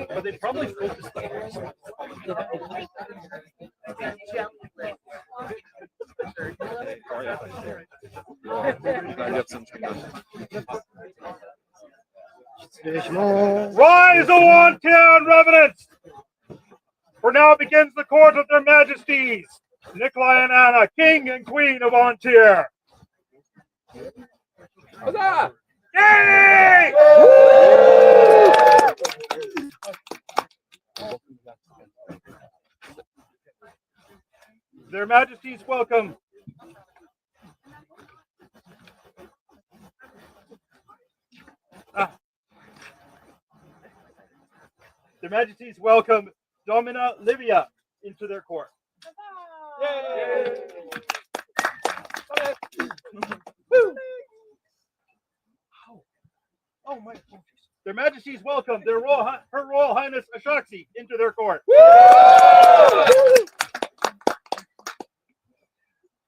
But they probably focused on Rise, O Wantian revenants! For now begins the court of their majesties, Nikolai and Anna, King and Queen of Antir. Huzzah! Yay! Their majesties welcome. Their majesties welcome Domina Livia into their court. Yay! Oh my! Their majesties welcome Her Royal Highness Ashaksi into their court.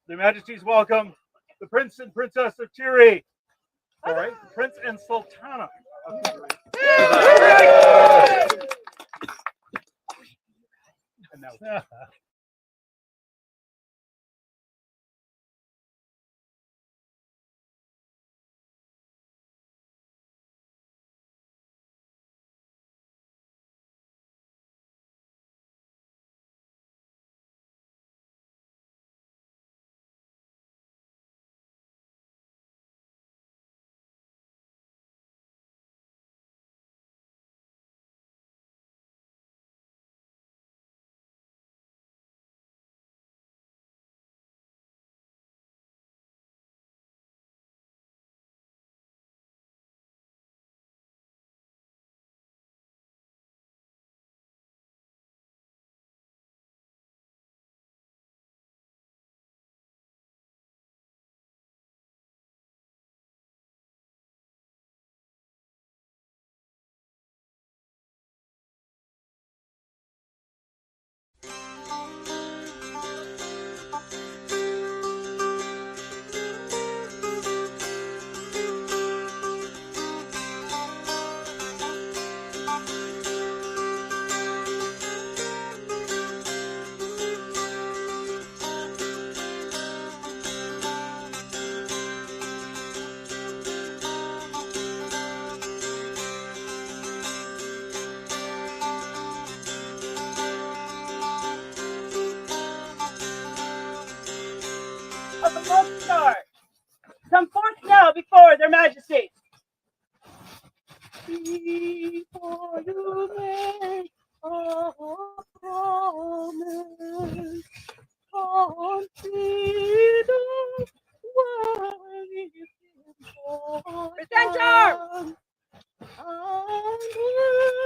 Their majesties welcome the Prince and Princess of Tir Righ. All right, Prince and Sultana of Tir Righ. And now. Come forth now before their majesties. Before you make a promise, consider what is important. Presenter! And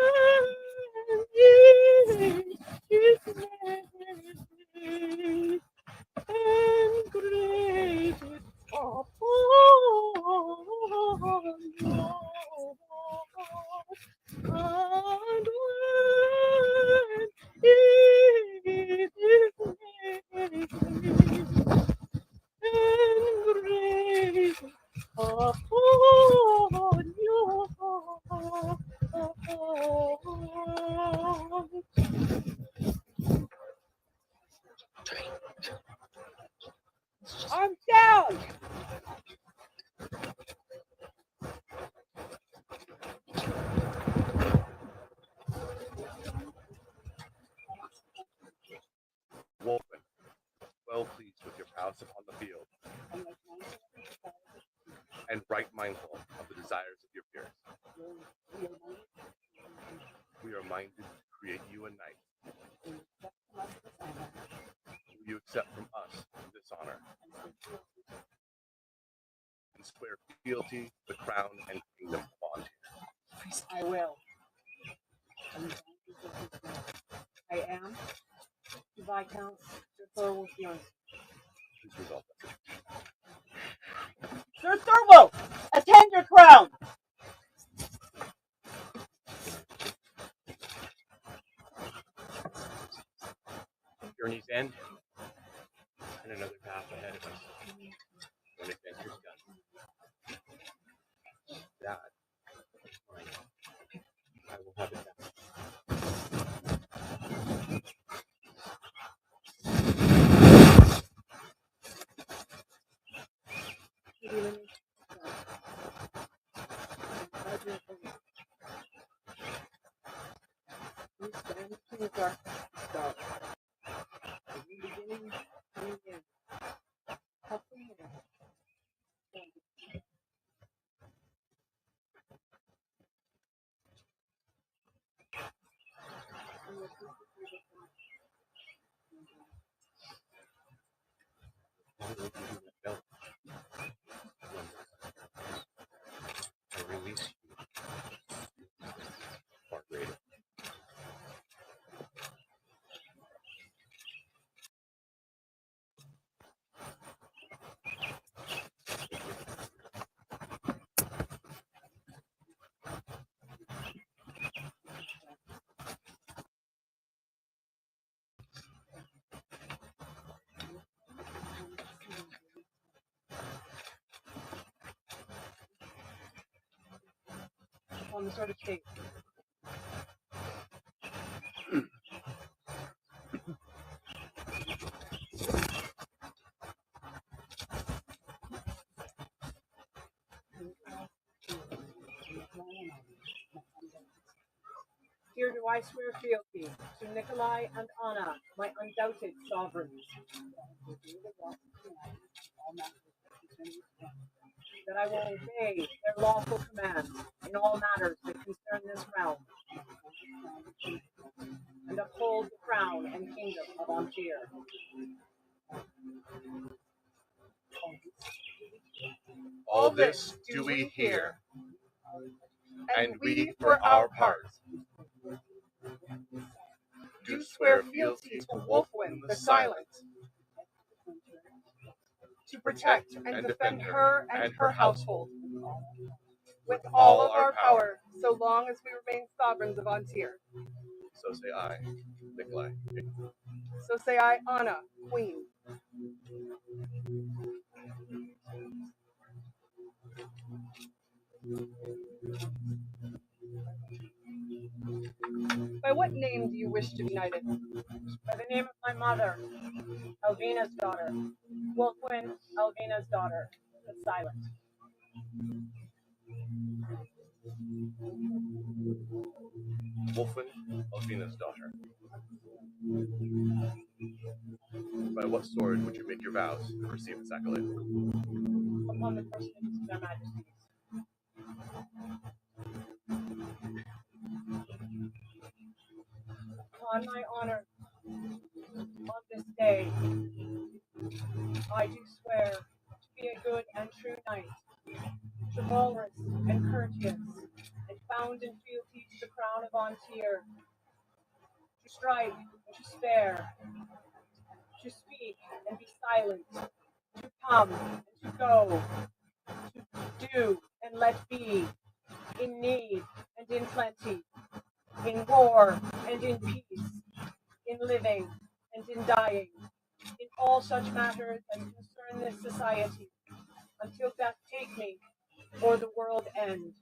when is made and great upon your and when it is made and great upon your arms down. Wolfman, well pleased with your prowess upon the field, and right mindful of the desires of your peers. We are minded to create you a knight. Will you accept from us this honor and swear fealty, the crown, and kingdom of Antir? I will. I am Viscount Sir Wolfman. Please resolve that. things are dark. New beginning, new end. How clean it is. I release you. Heart rate. On the sort of shape. Here do I swear fealty to Nikolai and Anna, my undoubted sovereigns. That I will obey their lawful commands in all matters that concern this realm, and uphold the crown and kingdom of Antir. All this do we hear, and we, for our part, do swear fealty to Wolfwyn the Silent, to protect and defend her and her household with all of our power, so long as we remain sovereigns of Antir. So say I, Nikolai. So say I, Anna, Queen. By what name do you wish to be knighted? By the name of my mother, Elvina's daughter, Wolfwyn, Elvina's daughter, the Silent. Wolfwyn, Elvina's daughter. By what sword would you make your vows and receive this accolade? Upon the personages of their majesties. Upon my honor, on this day, I do swear to be a good and true knight, chivalrous and courteous, and bound in fealty to the crown of Antir, to strike and to spare, to speak and be silent, to come and to go, to do and let be, in need and in plenty, in war and in peace, in living and in dying, in all such matters as concern this society, until death take me or the world end.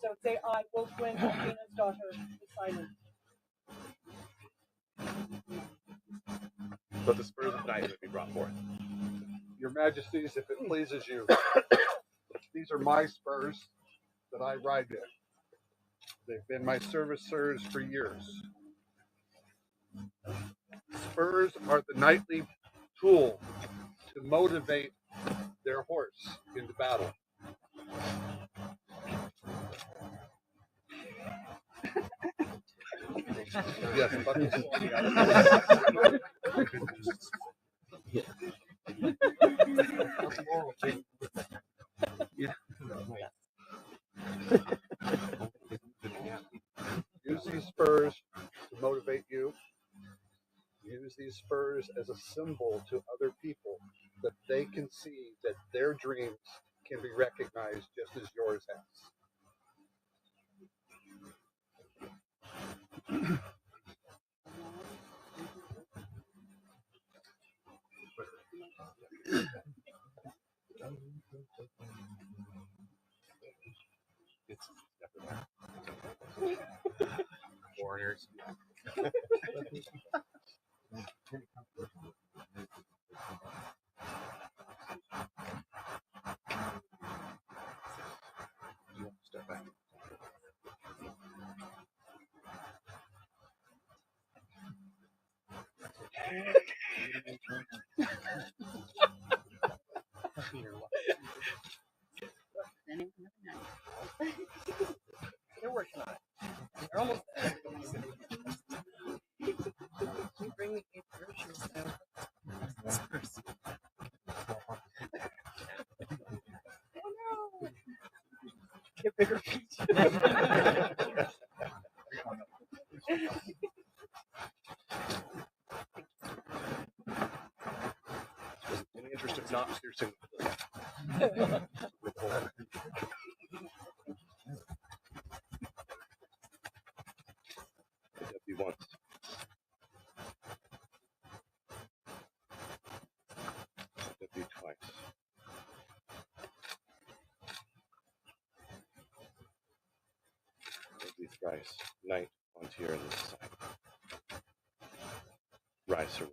So say I, Wolfwyn, Elvina's daughter, the Silent. Let the spurs of knighthood be brought forth. Your Majesties, if it pleases you, these are my spurs that I ride in. They've been my servicers for years. Spurs are the knightly tool to motivate their horse into battle. Yes, Use these spurs to motivate you. Use these spurs as a symbol to other people that they can see that their dreams can be recognized just as yours has. It's foreigners. Step back. They're working on it. They're almost there. Bring me eight groceries now. Oh no! Get bigger feet. In the interest of not piercing W once. W twice. W thrice. Knight on Tir on this side. Rise, sir.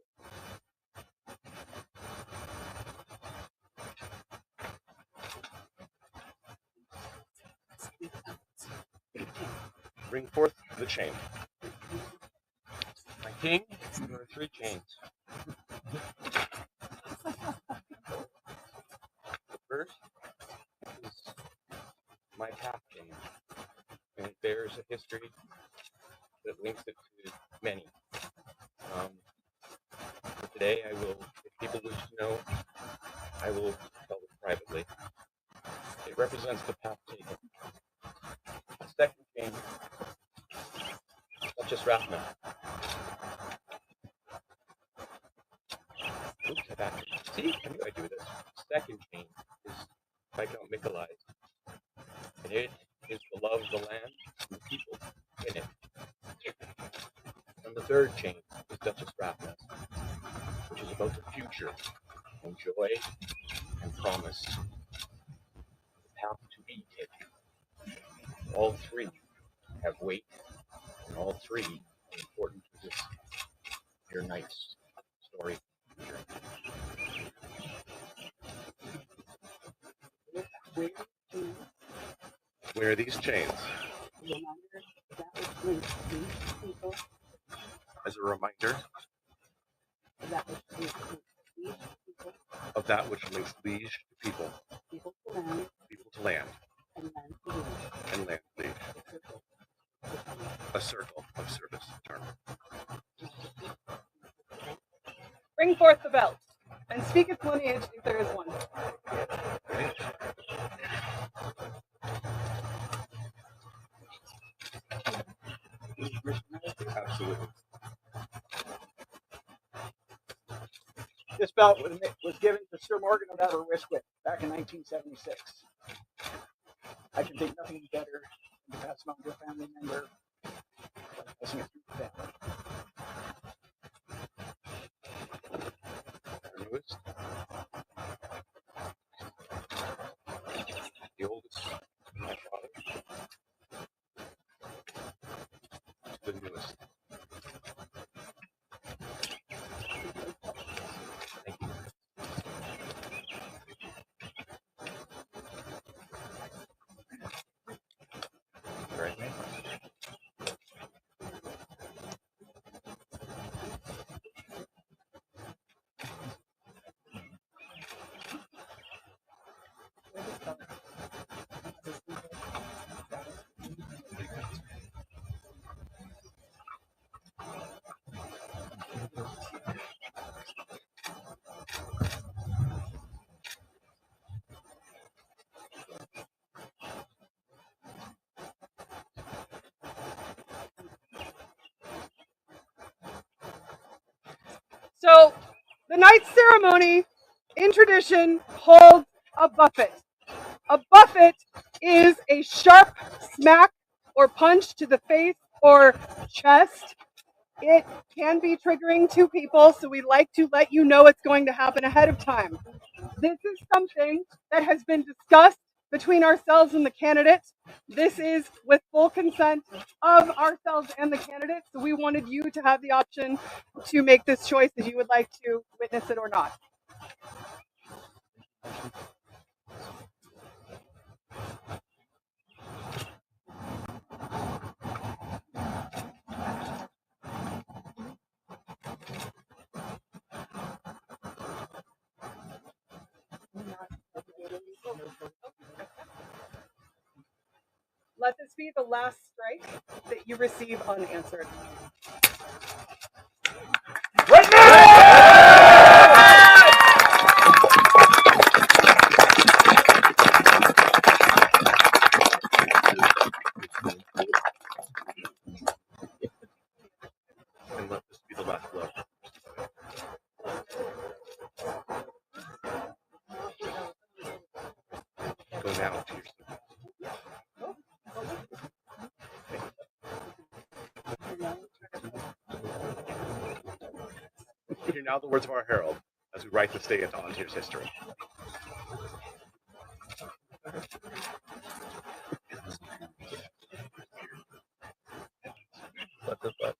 Bring forth the chain. My king, there are 3 chains. The first is my path chain, and it bears a history that links it to many. But today I will, if people wish to know, I will tell it privately. It represents the path taken. The second chain, Duchess Rathman. Oops, I backed it. See, I knew I'd do this. The second chain is Viscount Mikolai, and it is the love of the land and the people in it. And the third chain is Duchess Rathman, which is about the future and joy and promise. The path to be taken. All 3 have weight, and all 3 are important to this dear knight's story. Wear these chains as a reminder of that which links liege to people, people to land, and land to liege. A circle of service eternal. Bring forth the belt, and speak its lineage if there is one. Absolutely. This belt was given to Sir Morgan of Aberystwyth back in 1976. I can think nothing better than to pass it on to a family member, passing it through the family. Our newest. The oldest. My father. The newest. Thank you. Right. So, the knight's ceremony, in tradition, holds a buffet. A buffet is a sharp smack or punch to the face or chest. It can be triggering to people, so we like to let you know it's going to happen ahead of time. This is something that has been discussed between ourselves and the candidates. This is with full consent of ourselves and the candidates, so we wanted you to have the option to make this choice if you would like to witness it or not. Let this be the last strike that you receive unanswered. Right now! And let this be the last blow. Go now to your sleep. Hear now the words of our herald as we write this day into Antier's history. Let this let.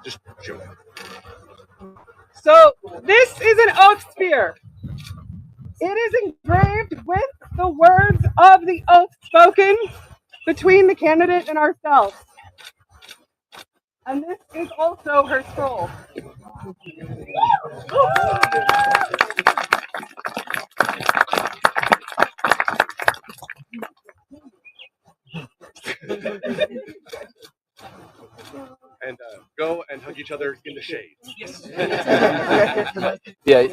Just show it. So this is an oath spear. It is engraved with the words of the oath spoken between the candidate and ourselves. And this is also her scroll. And go and hug each other in the shade. Yes. Yeah.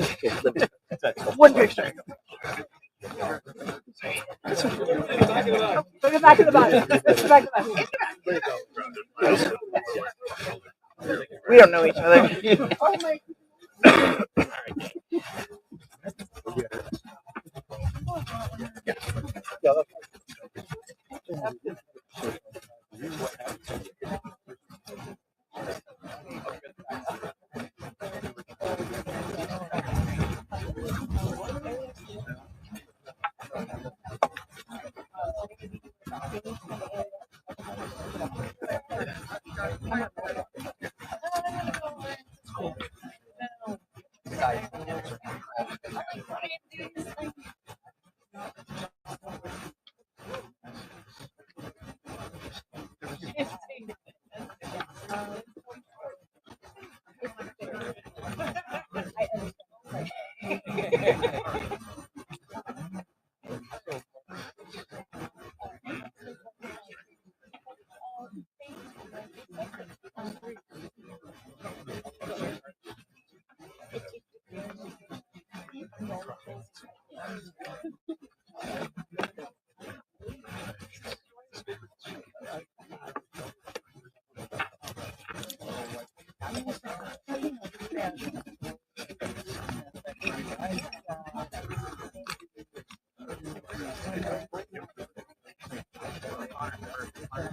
One picture. Bring it back to the bottom. Bring it back to the bottom. We don't know each other. Oh my.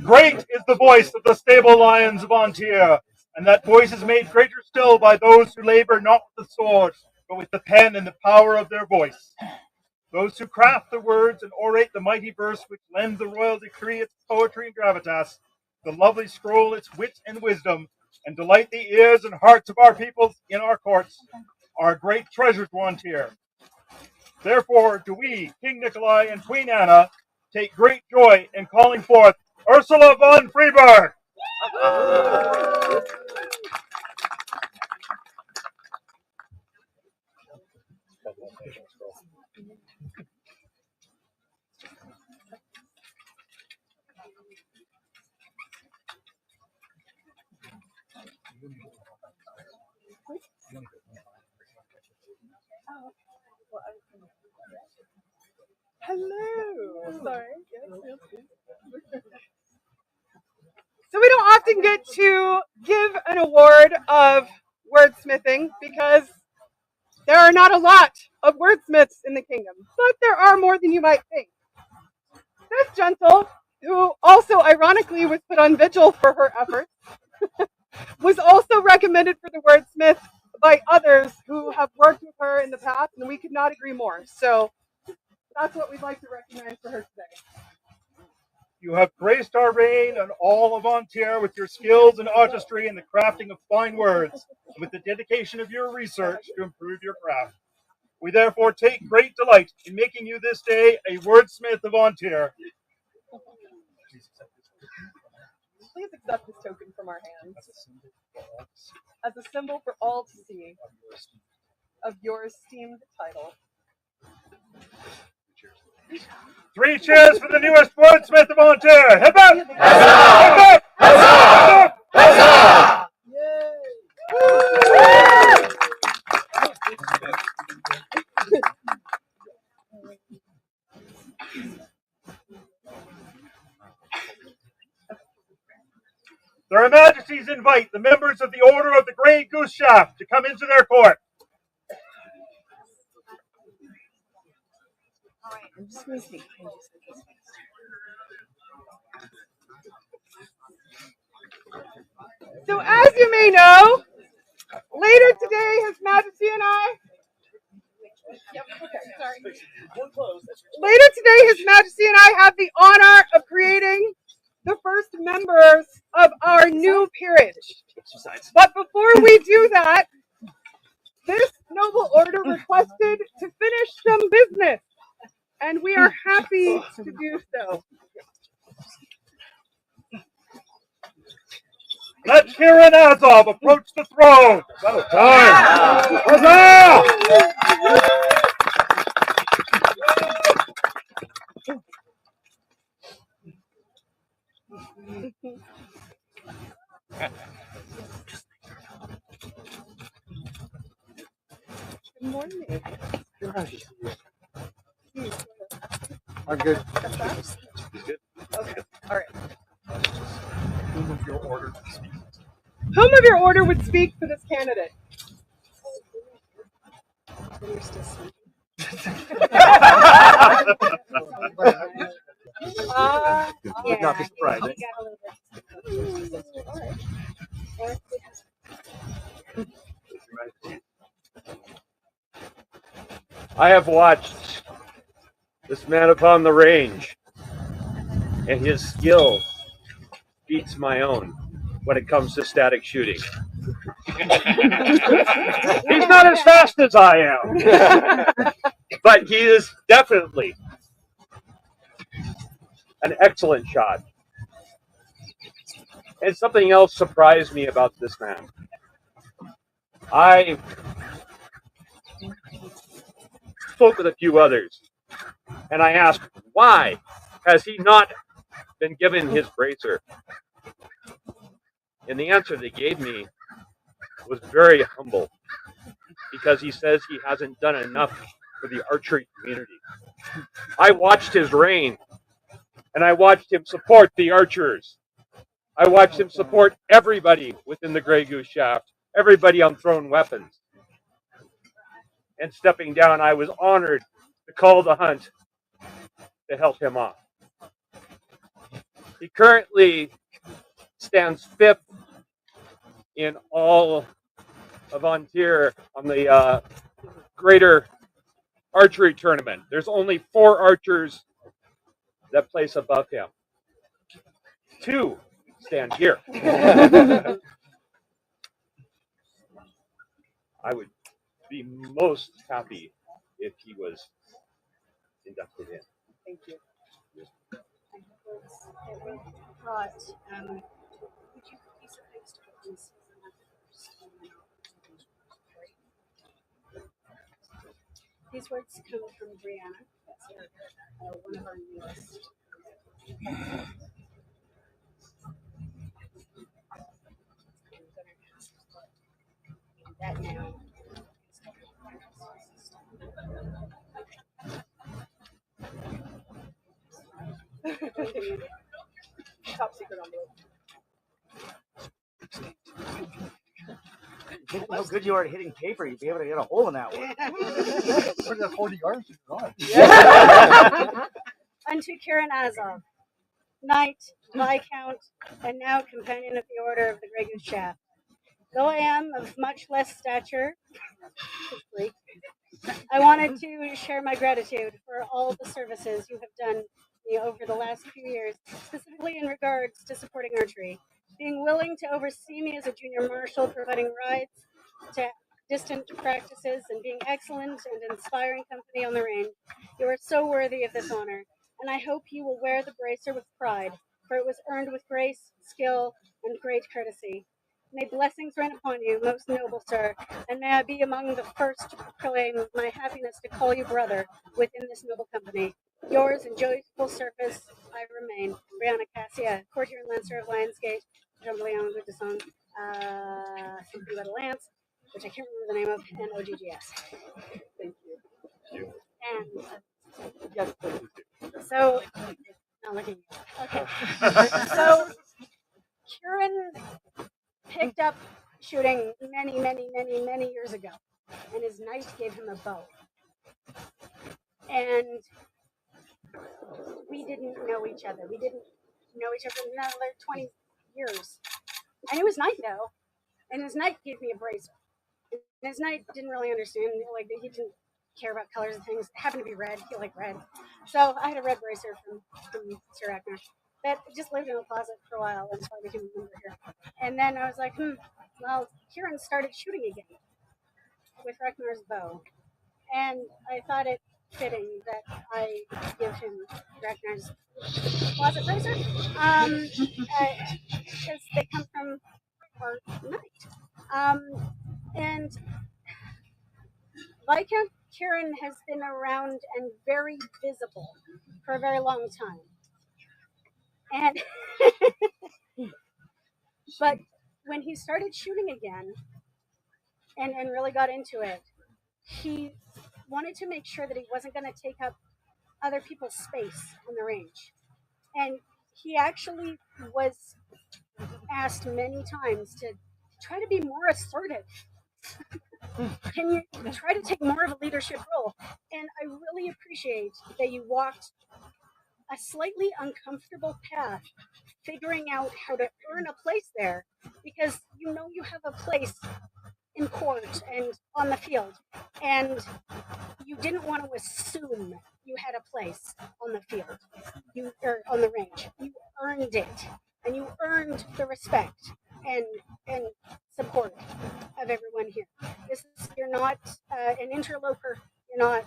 Great is the voice of the stable lions of Antir, and that voice is made greater still by those who labor not with the sword, but with the pen and the power of their voice. Those who craft the words and orate the mighty verse which lends the royal decree its poetry and gravitas, the lovely scroll its wit and wisdom, and delight the ears and hearts of our peoples in our courts, are a great treasure to Antir. Therefore do we, King Nikolai and Queen Anna, take great joy in calling forth Ursula von Freeburg. Hello. Sorry. So we don't often get to give an award of wordsmithing because there are not a lot of wordsmiths in the kingdom, but there are more than you might think. This gentle, who also ironically was put on vigil for her efforts, was also recommended for the wordsmith by others who have worked with her in the past, and we could not agree more. So that's what we'd like to recognize for her today. You have graced our reign and all of Antir with your skills and artistry in the crafting of fine words, and with the dedication of your research to improve your craft. We therefore take great delight in making you this day a wordsmith of Antir. She's Please accept this token from our hands as a symbol for all to see of your esteemed title. 3 cheers for the newest wordsmith of Ontario. Hip hip! Hip hip! Hip hip! Their Majesties invite the members of the Order of the Grey Goose Shaft to come into their court. So as you may know, later today His Majesty and I have the honor of creating the first members of our new peerage. But before we do that, this noble order requested to finish some business, and we are happy to do so. Let Kieran Azov approach the throne. About time. Huzzah! Good morning. I'm good. Okay, all right. Whom of your order? Whom of your order would speak for this candidate? Would not be surprised. I have watched this man upon the range, and his skill beats my own when it comes to static shooting. He's not as fast as I am, but he is definitely an excellent shot. And something else surprised me about this man. I spoke with a few others, and I asked, why has he not been given his bracer? And the answer they gave me was very humble, because he says he hasn't done enough for the archery community. I watched his reign, and I watched him support the archers. I watched him support everybody within the Grey Goose Shaft, everybody on thrown weapons. And stepping down, I was honored to call the hunt to help him off. He currently stands 5th in all of Ontario on the greater archery tournament. There's only 4 archers that place above him. 2 stand here. I would be most happy if he was inducted in. Thank you. Would you be so nice to put this These words come from Brianna. That's one of our newest. That now. Top secret envelope. How good you are at hitting paper, you'd be able to get a hole in that one. Put that 40 yards. Unto Kieran Azov, Knight, Viscount, and now Companion of the Order of the Grey Goose Shaft. Though I am of much less stature, I wanted to share my gratitude for all the services you have done me over the last few years, specifically in regards to supporting archery. Being willing to oversee me as a junior marshal, providing rides to distant practices, and being excellent and inspiring company on the range. You are so worthy of this honor, and I hope you will wear the bracer with pride. for it was earned with grace, skill, and great courtesy. May blessings rain upon you, most noble sir, and may I be among the first to proclaim my happiness to call you brother within this noble company. Yours in joyful service I remain, Brianna Cassia, courtier and lancer of Lionsgate, Jean-Leon with the song Something About a Lance, which I can't remember the name of, and OGGS. Thank you. And Yes, please. so, not looking at you. Okay. So, Kieran picked up shooting many years ago, and his knight gave him a bow. And we didn't know each other. We didn't know each other another 20 years. I knew his knight, though, and his knight gave me a bracer. And his knight didn't really understand, like, he didn't care about colors and things. It happened to be red. He liked red. So I had a red bracer from Sir Ragnar that just lived in a closet for a while. That's why we can remember here. And then I was like, well, Kieran started shooting again with Ragnar's bow. And I thought it fitting that I give him Ragnar's closet bracer because they come from our knight. And Viscount Kieran has been around and very visible for a very long time. And but when he started shooting again and really got into it, he wanted to make sure that he wasn't going to take up other people's space on the range. And he actually was asked many times to try to be more assertive. Can you try to take more of a leadership role? And I really appreciate that you walked a slightly uncomfortable path figuring out how to earn a place there, because you know you have a place in court and on the field, and you didn't want to assume you had a place on the field, or on the range. You earned it, and you earned the respect and support of everyone here. You're not an interloper. You're not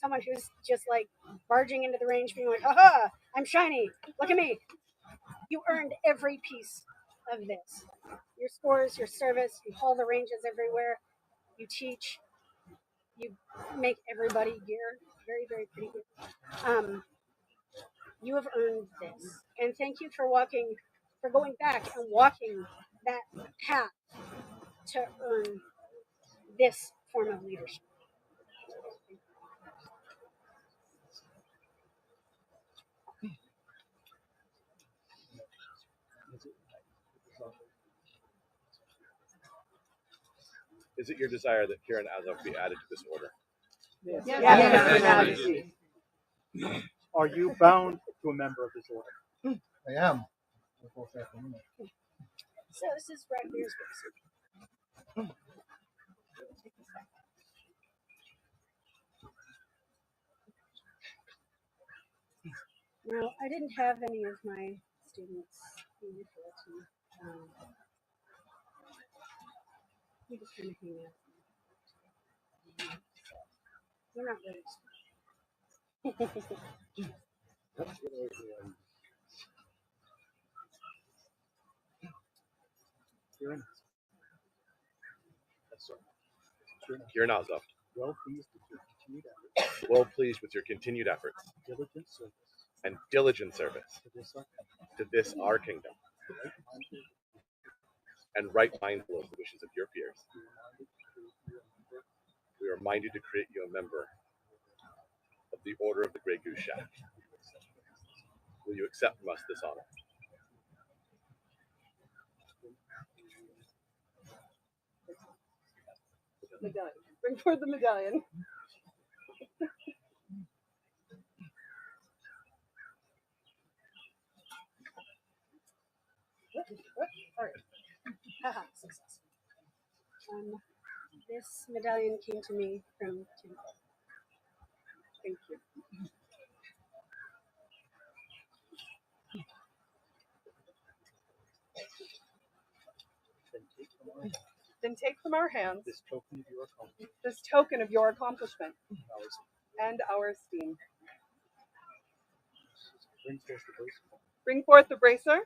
someone who's just like barging into the range, being like, "Aha! I'm shiny. Look at me." You earned every piece of this. Your scores, your service. You haul the ranges everywhere. You teach. You make everybody gear very pretty good. You have earned this, and thank you for going back and walking that path to earn this form of leadership. Is it your desire that Kieran Azov be added to this order? Yes. Yes. Are you bound to a member of this order? I am. So this is Ragnar's bracer. Now, I didn't have any of my students be referred to. We just kind of hang out. We're not ready. Kieran, Kieran Azov, well pleased with your continued efforts, well pleased with your continued efforts diligent service and diligent service to this our to this our kingdom, and right mindful of the wishes of your peers. We are minded to create you a member of the Order of the Grey Goose Shack. Will you accept from us this honor? Medallion. Bring forward the medallion. All right. Haha, success. This medallion came to me from Tim. Thank you. Then take from our hands this token of your accomplishment this token of your accomplishment and our esteem. brings us the grace Bring forth the bracer.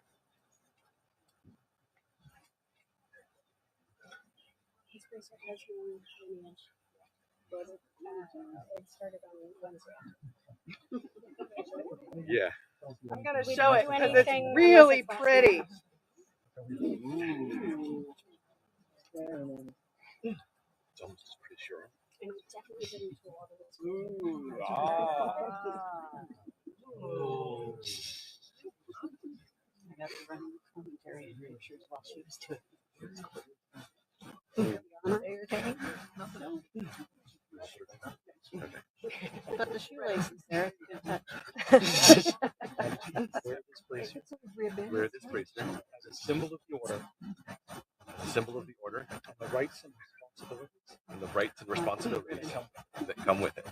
This bracer has no lineage. It started on Wednesday. Yeah. I'm going to We show don't it do because it's anything unless really it's last pretty. It's almost pretty sure. And we definitely didn't do all of this. I got to run commentary and pictures while she was doing but the shoelaces there, good touch. Wear this bracelet as a symbol of the order. A symbol of the order. And the rights and responsibilities. And the rights and responsibilities that come with it.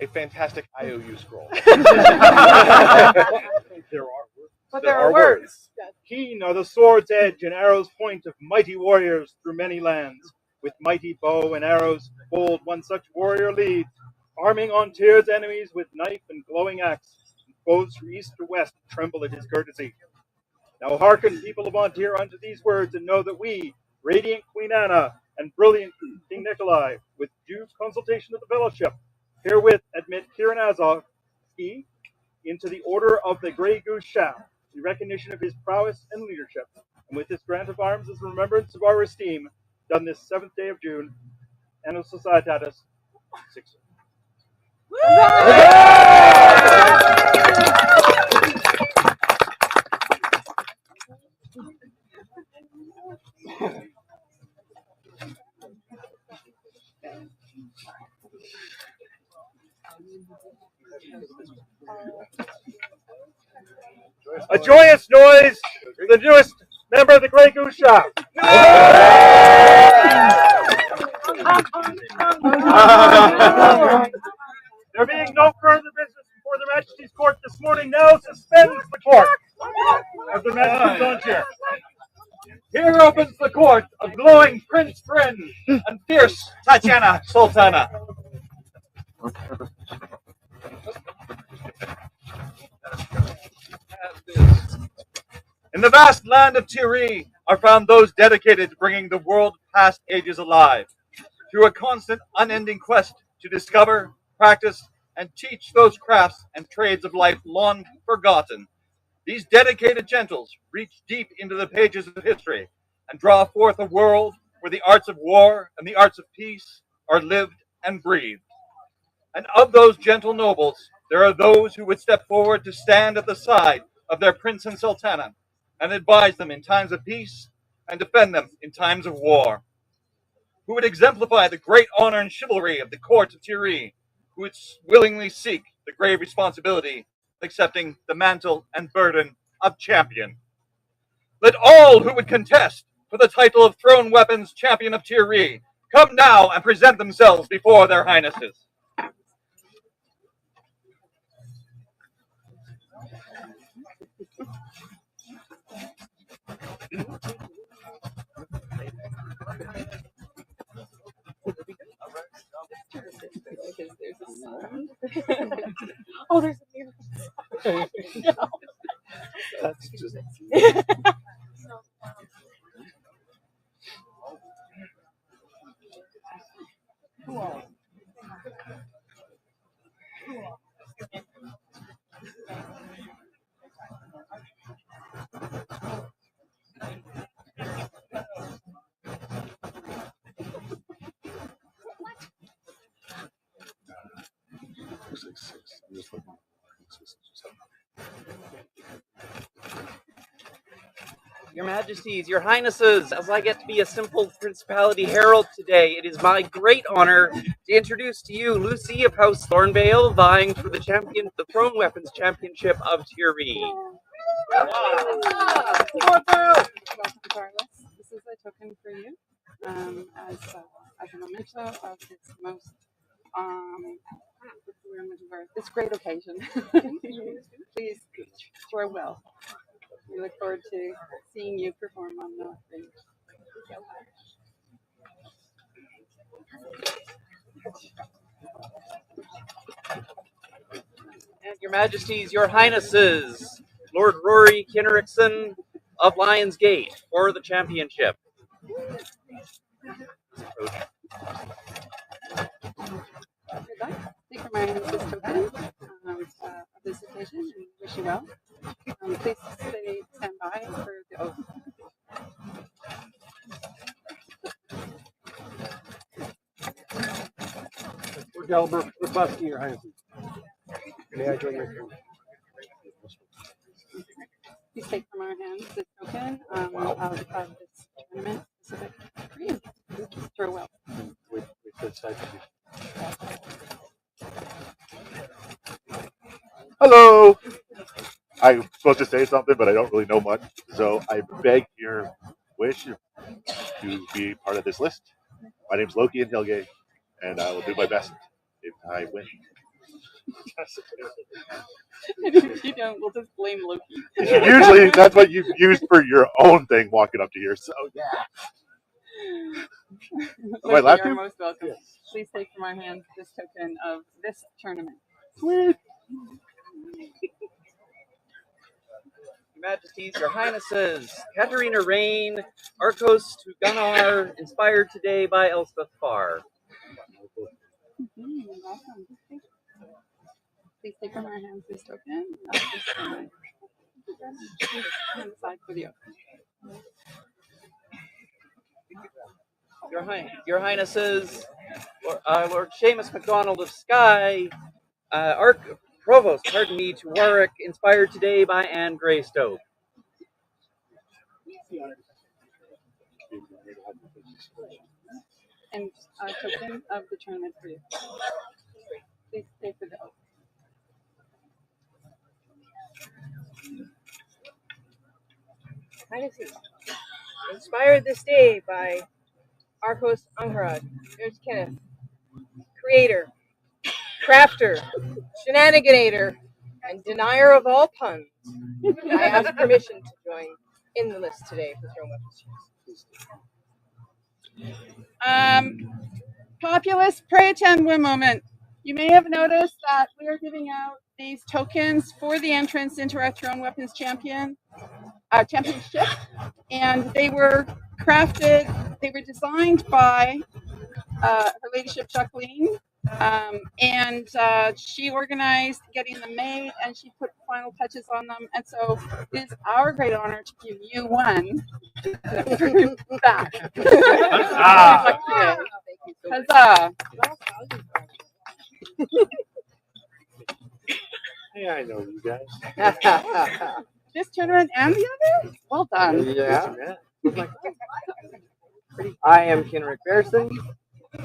A fantastic IOU scroll. There are words. Keen are the sword's edge and arrow's point of mighty warriors through many lands. With mighty bow and arrows, bold one such warrior leads, arming on Tir's enemies with knife and glowing axe, and foes from east to west tremble at his courtesy. Now hearken, people of Montir, unto these words, and know that we, radiant Queen Anna and brilliant King Nikolai, with due consultation of the fellowship, herewith admit Kiran Azovsky into the order of the Grey Goose Shaft, in recognition of his prowess and leadership, and with this grant of arms as a remembrance of our esteem, done this 7th day of June, Anno Societatis 6. A joyous noise for the newest member of the Grey Goose Shaft. There being no further business before their Majesty's court this morning, now suspends the court of their Majesty's on chair. Here opens the court of glowing Prince Fringe and fierce Tatiana Sultana. In the vast land of Tir Righ are found those dedicated to bringing the world past ages alive, through a constant, unending quest to discover, practice, and teach those crafts and trades of life long forgotten. These dedicated gentles reach deep into the pages of history and draw forth a world where the arts of war and the arts of peace are lived and breathed. And of those gentle nobles, there are those who would step forward to stand at the side of their prince and sultana and advise them in times of peace and defend them in times of war. Who would exemplify the great honor and chivalry of the court of Tir Righ, who would willingly seek the grave responsibility of accepting the mantle and burden of champion. Let all who would contest for the title of Thrown Weapons Champion of Tir Righ come now and present themselves before their highnesses. Oh, there's a mirror. No. That's just. I'm just looking. Your Majesties, Your Highnesses, as I get to be a simple Principality herald today, it is my great honor to introduce to you Lucy of House Thornvale, vying for the Thrown Weapons Championship of Tir Righ. Welcome, Carlos. This is a token for you as a memento of this most this great occasion. Please throw well. We look forward to seeing you perform on the stage. And Your Majesties, Your Highnesses, Lord Rory Kinnerixon of Lions Gate for the championship. Take from my hands this token of this occasion and wish you well. Please stand by for the oath. Lord Galber, request Your Highness. May I join your hand? Please take from our hands this token of this tournament specific for you. Throw well. Wait for the side to be. Hello! I'm supposed to say something, but I don't really know much, so I beg your wish to be part of this list. My name's Loki and Helge, and I will do my best if I win. If you don't, we'll just blame Loki. Usually, that's what you've used for your own thing walking up to here, so yeah. Am I allowed You're to? most welcome. Yes. Please take from our hands this token of this tournament. Sweet. Your Majesties, Your Highnesses, Katarina Rain, Arcos to Gunnar, inspired today by Elspeth Farr. Awesome. Please take from our hands this token of this tournament. Aside for the oath. Your Highnesses, Lord Seamus MacDonald of Skye, Provost, pardon me, to Warwick, inspired today by Anne Greystoke. And a token of the tournament for you. Please stay for the oath. Highnesses, inspired this day by Arcos Angharad, there's Kenneth, creator, crafter, shenaniganator, and denier of all puns. I ask permission to join in the list today for Thrown Weapons. Populace, pray attend one moment. You may have noticed that we are giving out these tokens for the entrance into our Thrown Weapons championship, and they were crafted, they were designed by Her Ladyship Jacqueline, and she organized getting them made, and she put final touches on them, and so it is our great honor to give you one back. Huzzah! Yeah, I know you guys. This tournament and the other? Well done. Yeah. I am Kenrick Bearson,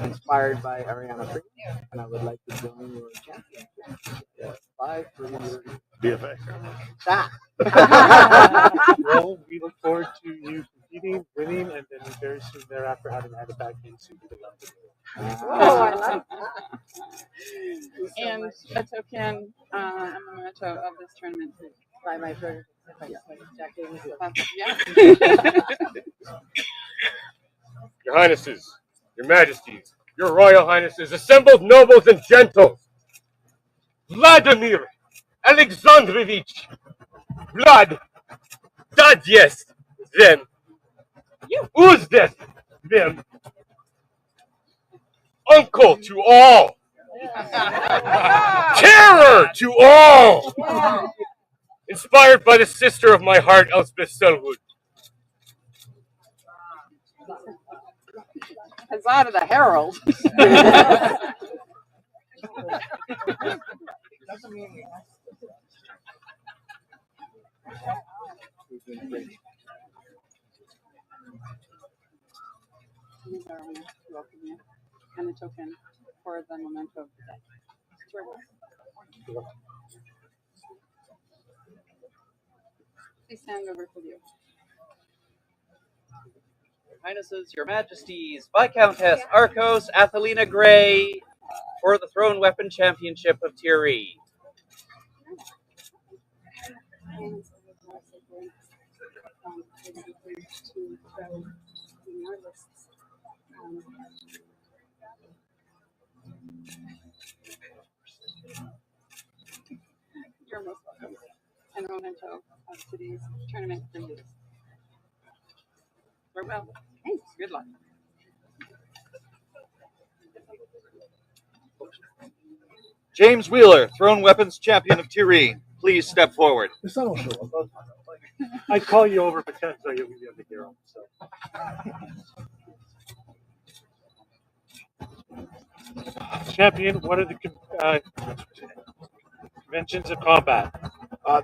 inspired by Ariana Freeman, and I would like to join your championship. 5 for your BFA. Well, we look forward to you competing, winning, and then very soon thereafter having had it back into the London. Oh, I love that. And a token, a memento of this tournament. By my friend, Yeah. Your Highnesses, Your Majesties, Your Royal Highnesses, assembled nobles and gentles, Vladimir Alexandrovich Vlad Dadyest them. Who's this? Them. Uncle to all. Terror to all. Inspired by the sister of my heart, Elspeth Selwood. Huzzah to the Herald. flower to welcome you, and a token for the memento of the day. Please stand over for you. Highnesses, Your Majesties, Viscountess Arcos Athelina Gray for the Thrown Weapon Championship of Tir Righ. You're most welcome. And a memento of today's tournament for you. Farewell. Thanks. Good luck. James Wheeler, Thrown Weapons Champion of Tir Righ, please step forward. The sun will show up. I'd call you over, but can't tell you we have the hero. So. Champion, what are the conventions of combat?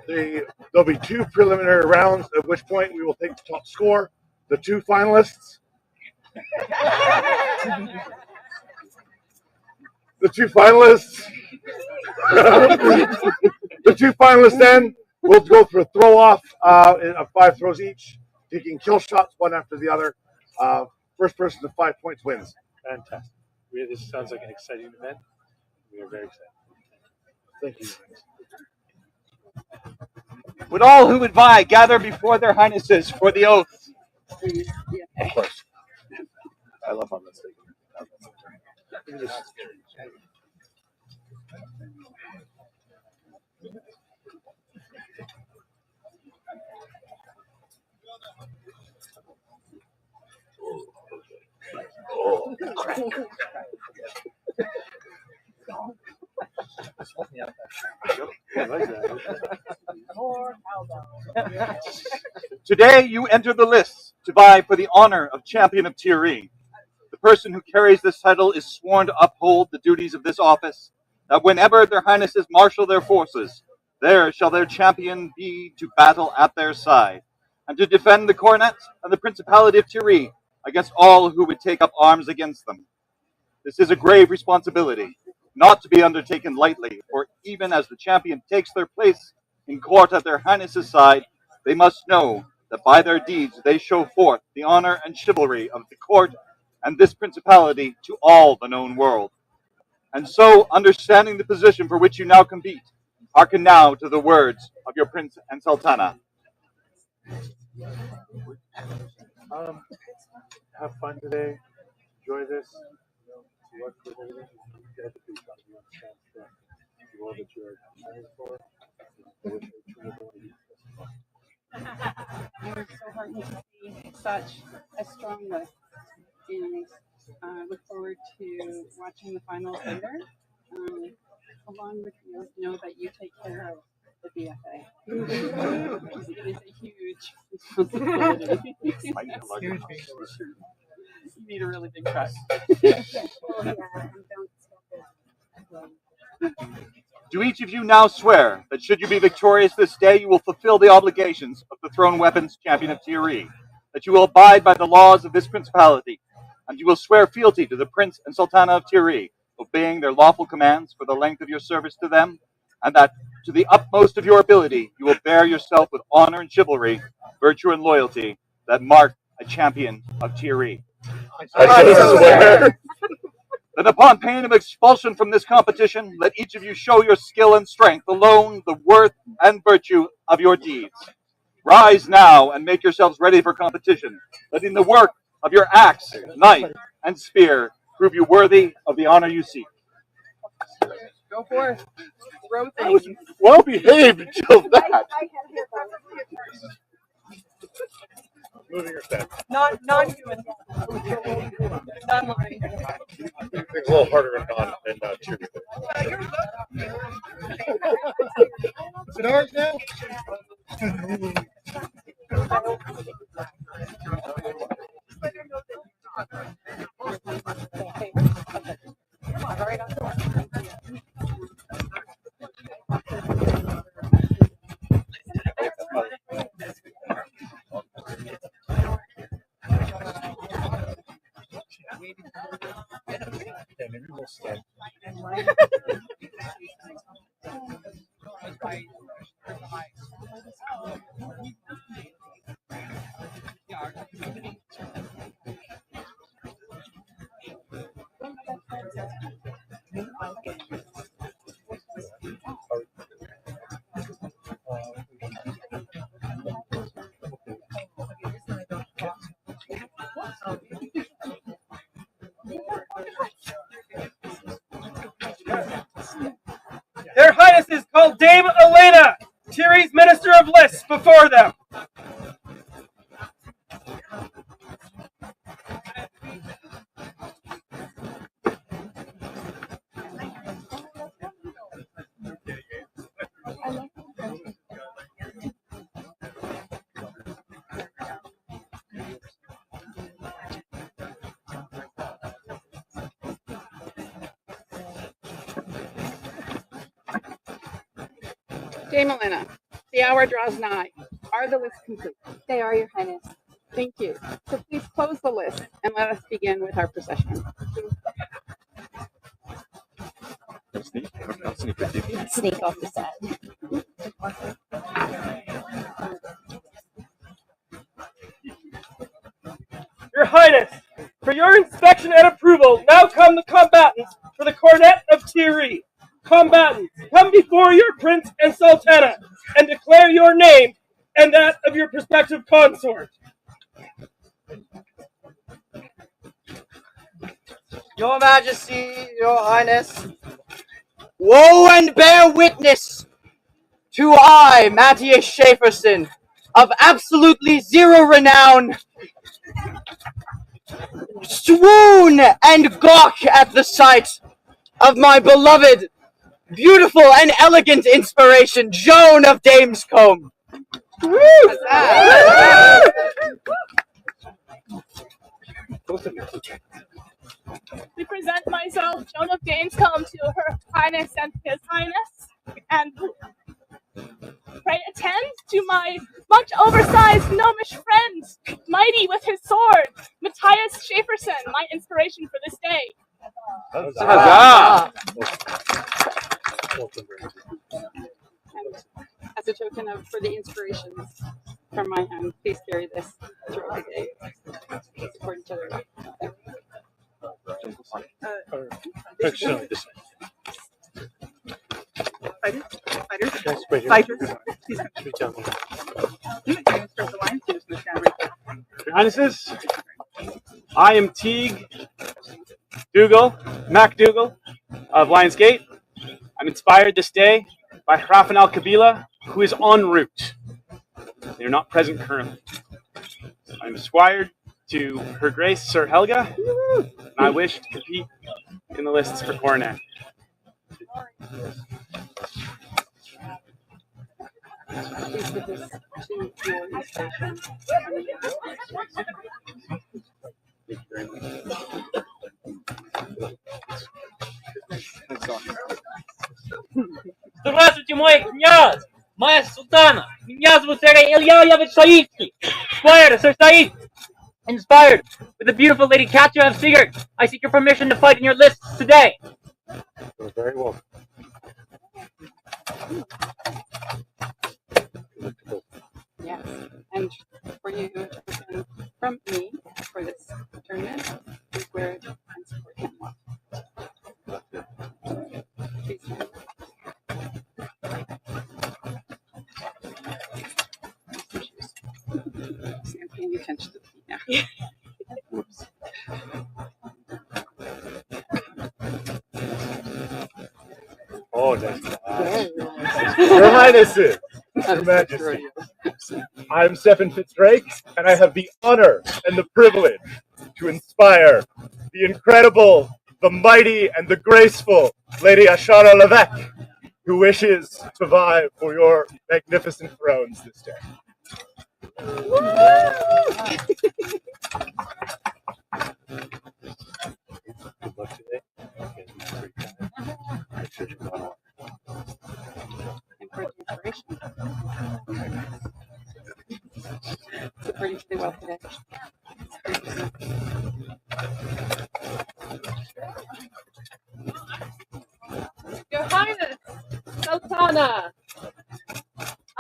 There'll be 2 preliminary rounds, at which point we will take the top score. The 2 finalists. The 2 finalists then will go for a throw off of 5 throws each, taking kill shots one after the other. First person to 5 points wins. Fantastic. This sounds like an exciting event. We are very excited. Thank you. Would all who would vie gather before their highnesses for the oath? Of course. I love how that's taken. Oh, crap. Today you enter the lists to vie for the honor of Champion of Tir Righ. The person who carries this title is sworn to uphold the duties of this office, that whenever their highnesses marshal their forces, there shall their champion be to battle at their side, and to defend the coronet and the Principality of Tir Righ against all who would take up arms against them. This is a grave responsibility, not to be undertaken lightly, for even as the champion takes their place in court at their highnesses' side, they must know that by their deeds they show forth the honor and chivalry of the court and this principality to all the known world. And so, understanding the position for which you now compete, hearken now to the words of your Prince and Sultana. Have fun today. Enjoy this. Work with everything. Get the people to understand the world that you are planning for. We're so heartened to see such a strong list, and look forward to watching the finals later. Along with you, know that you take care of the BFA. It is a huge responsibility. You need a really big truck. Do each of you now swear that should you be victorious this day, you will fulfill the obligations of the Thrown Weapons Champion of Tir Righ, that you will abide by the laws of this principality, and you will swear fealty to the Prince and Sultana of Tir Righ, obeying their lawful commands for the length of your service to them, and that to the utmost of your ability you will bear yourself with honor and chivalry, virtue and loyalty that mark a champion of Tir Righ. I swear. That upon pain of expulsion from this competition, let each of you show your skill and strength alone, the worth and virtue of your deeds. Rise now and make yourselves ready for competition, letting the work of your axe, knife, and spear prove you worthy of the honor you seek. Go forth. Throw I was things. well behaved until that. Moving your step. Non-human. Non-living. It's a little harder in Tir Righ. Is it ours now? stead. Their Highnesses call Dame Elena, Tir Righ's Minister of Lists, before them. Dame Elena, the hour draws nigh. Are the lists complete? They are, Your Highness. Thank you. So please close the list and let us begin with our procession. Sneak off the side. Your Highness, for your inspection and approval, now come the combatants for the Coronet of Tir Righ. Combatants, come before your Prince and Sultana and declare your name and that of your prospective consort. Your Majesty, Your Highness, woe and bear witness to I, Matthias Schaeferson, of absolutely zero renown, swoon and gawk at the sight of my beloved, beautiful and elegant inspiration, Joan of Damescombe. We present myself, Joan of Damescombe, to Her Highness and His Highness, and pray attend to my much oversized gnomish friend, mighty with his sword, Matthias Schaeferson, my inspiration for this day. Huzzah! And as a token of for the inspirations from my hand, please carry this throughout the day. Support each other. Actually, Your Highnesses, I am Teague MacDougall of Lions Gate. I'm inspired this day by Hrafn al-Kabila, who is en route. They are not present currently. I'm squired to Her Grace Sir Helga, and I wish to compete in the lists for Coronet. Please give this to your inspiration. Здравствуйте, мой князь, моя султана. Меня зовут Сергей Ильяевич Saifsky. Squire, Sir Saif. Inspired with the beautiful Lady Katya of Sigurd, I seek your permission to fight in your lists today. You're very welcome. Yes, and for you, from me, for this tournament, please wear it and support him well. Please stand. Sam, paying attention to the feet now. Whoops. Oh, that's nice. Your Highnesses, Your Majesty, I'm Stephen Fitzdrake, and I have the honor and the privilege to inspire the incredible, the mighty, and the graceful Lady Ashara Levesque, who wishes to vie for your magnificent thrones this day. Good luck today. And for the inspiration. Support each other well today.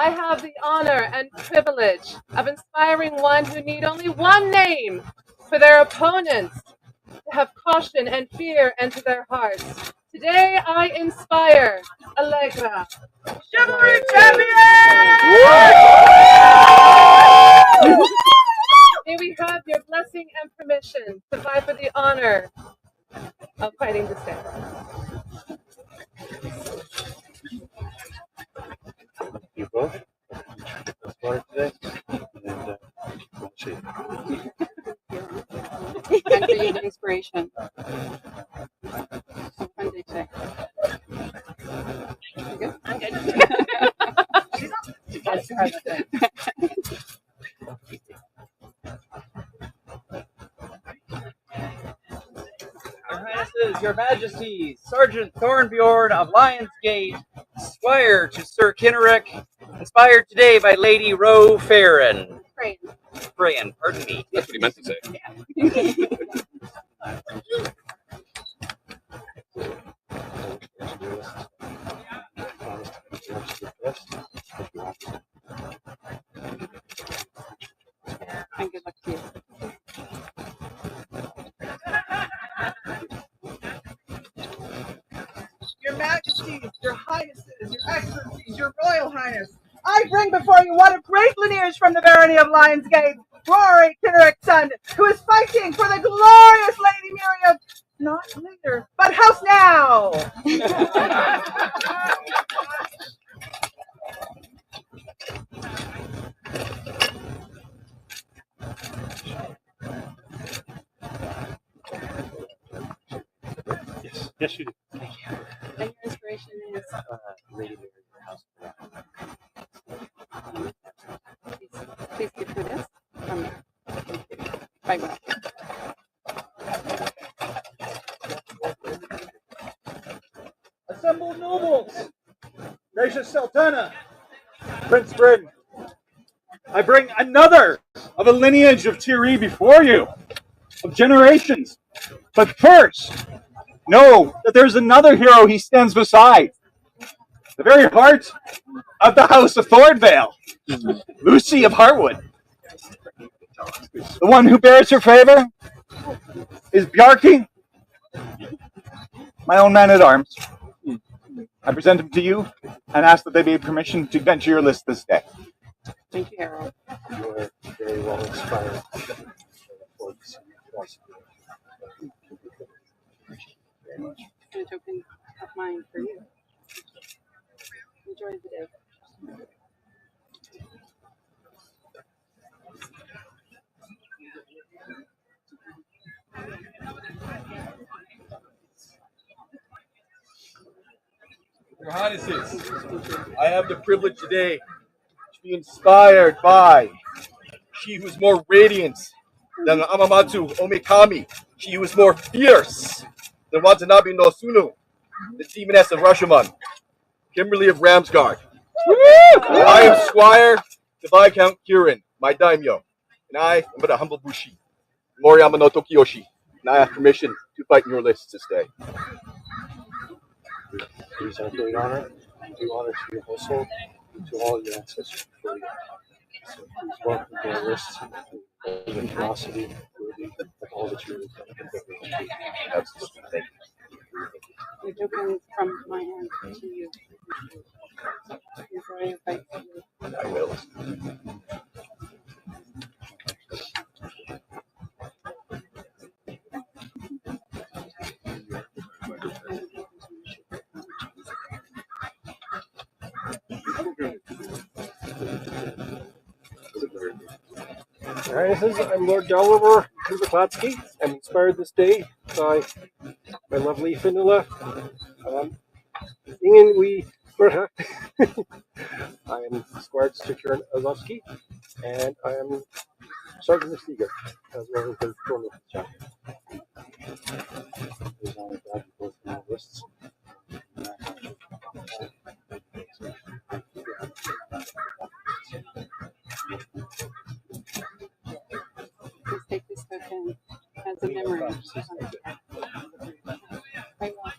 I have the honor and privilege of inspiring one who need only one name for their opponents to have caution and fear enter their hearts. Today I inspire Allegra, Chivalry Champion! May we have your blessing and permission to fight for the honor of fighting this day. You both. That's water today. And we'll see. And for you, the inspiration. Fun day today. You good? I'm good. Your Highnesses, Your Majesties, Sergeant Thornbjorn of Lionsgate, Squire to Sir Kinerick, inspired today by Lady Roe Farron. Frayan, pardon me. That's what he meant to say. And good luck to you. Your Majesties, Your Highnesses, Your Excellencies, Your Royal Highness, I bring before you one of great lineage from the barony of Lionsgate, Rory Kinerick's son, who is fighting for the glorious Lady Miriam, not later, but house now. Yes, you do. Thank you. And your inspiration is Lady Mary, your house. please give her this from by Will. Assembled nobles, gracious Sultana, Prince Bryn, I bring another of a lineage of Tir Righ before you, of generations. But first, know that there's another hero he stands beside, the very heart of the House of Thornvale, Lucy of Heartwood. The one who bears her favor is Bjarki, my own man-at-arms. I present him to you and ask that they be permission to venture your list this day. Thank you, Harold. You are very well inspired. And a token of mine for you. Enjoy the day. Your Highnesses, I have the privilege today to be inspired by she who is more radiant than Amamatsu Omikami, she who is more fierce than Watanabe no Sunu, the demoness of Rashomon, Kimberly of Ramsgard. I am Squire the Viscount Kirin, my daimyo, and I am but a humble bushi, Moriyama no Tokiyoshi, and I have permission to fight in your lists this day. Please have great honor and do honor to your household and to all your ancestors before you. So please welcome to our lists with generosity worthy of all that you have done. Thank you. A token from my hand to you. Before I invite you. I will. Highnesses, I'm Lord Delaware Kubaklatsky. I'm inspired this day by my lovely Fanula. Ingen we I am Squire Sticker Azovsky, and I am Sergeant of Seeger, as well as the tournament champion. Please honor God both in our lists. Please take this token as a memory. I will.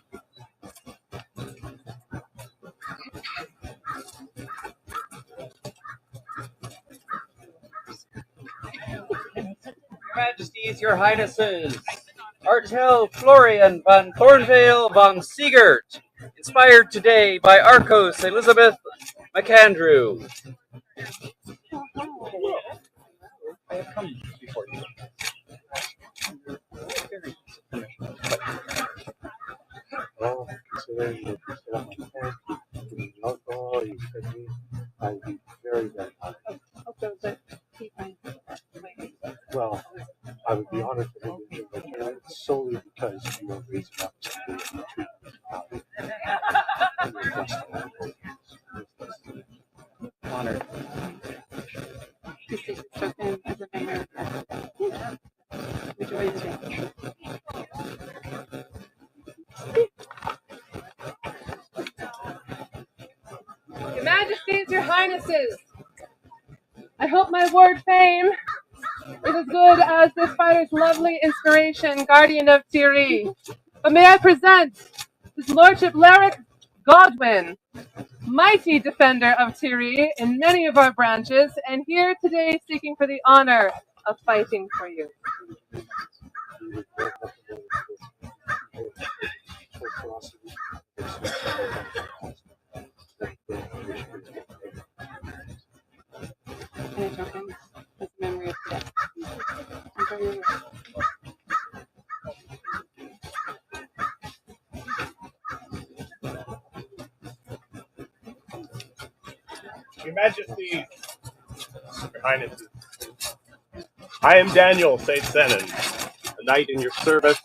Your Majesties, Your Highnesses, Artel Florian von Thornvale von Siegert, inspired today by Arcos Elizabeth McAndrew. I have come before you. Well, considering that you sit on my head, you need alcohol, you fed me, I'd be very, very honored. Well, I would be honored for him to enjoy my parent solely because you are raising up somebody in the treatment. Honored. This is spoken as a memory of that. Would you raise your hand? Your Majesties, Your Highnesses, I hope my word fame is as good as this fighter's lovely inspiration, Guardian of Tir Righ. But may I present His Lordship Larrick Godwin, mighty defender of Tir Righ in many of our branches, and here today seeking for the honor of fighting for you. And I jump in as a memory of death. Enjoy your wish. Your Majesty, Your Highness, I am Daniel St. Senan, a knight in your service,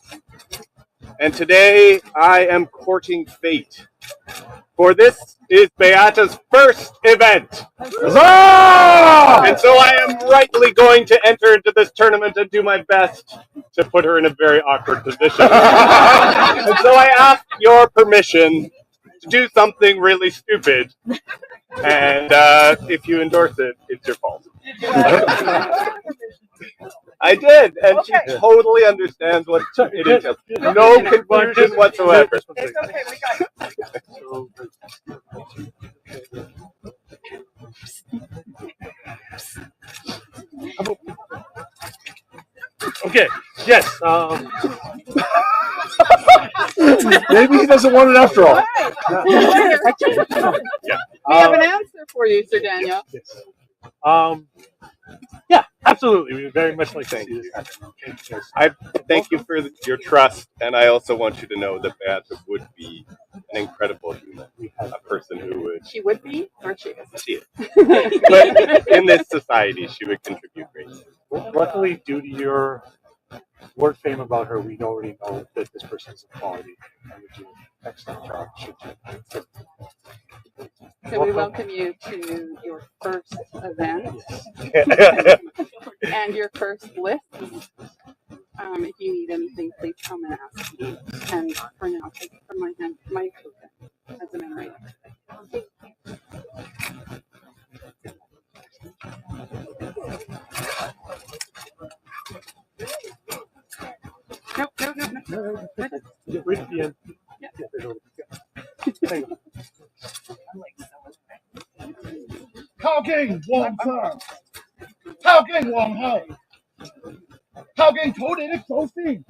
and today I am courting fate, for this is Beata's first event. Huzzah! And so I am rightly going to enter into this tournament and do my best to put her in a very awkward position. And so I ask your permission to do something really stupid. And if you endorse it, it's your fault. I did, and she totally understands what it is. No confusion whatsoever. It's okay, we got it. Okay, yes. Maybe he doesn't want it after all. Yeah. We have an answer for you, Sir Daniel. Yes. Yeah, absolutely. We would very much like to see this. I thank you for your trust, and I also want you to know that Beata would be an incredible human, a person who would. She would be, or she is? She is. But in this society, she would contribute greatly. Luckily, due to your word fame about her, we already know that this person is a quality and would do an excellent job. So we welcome you to your first event and your first list. If you need anything, please come and ask me. And for now, take it from my hand, my token as a memory. No. Get right at the end. Yeah. There you go. Cao Ging Wang Sa, Cao Ging Wang Hao, Cao Ging 土地的祖先。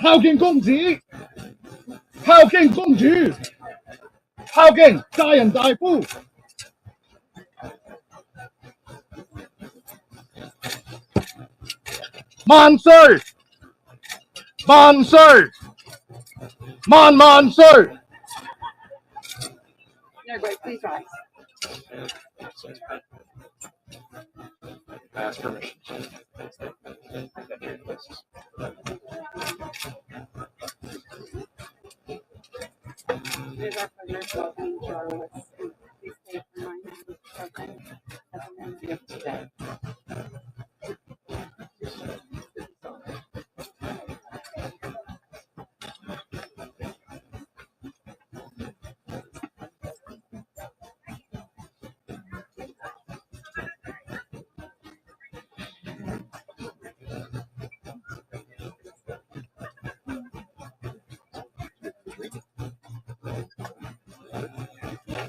孝敬公子，孝敬公主，孝敬大人大夫。萬歲！萬歲！萬萬歲！ Everybody, please rise. I ask permission. It is our pleasure to welcome you to our list. Please stay for my program as a memory of today.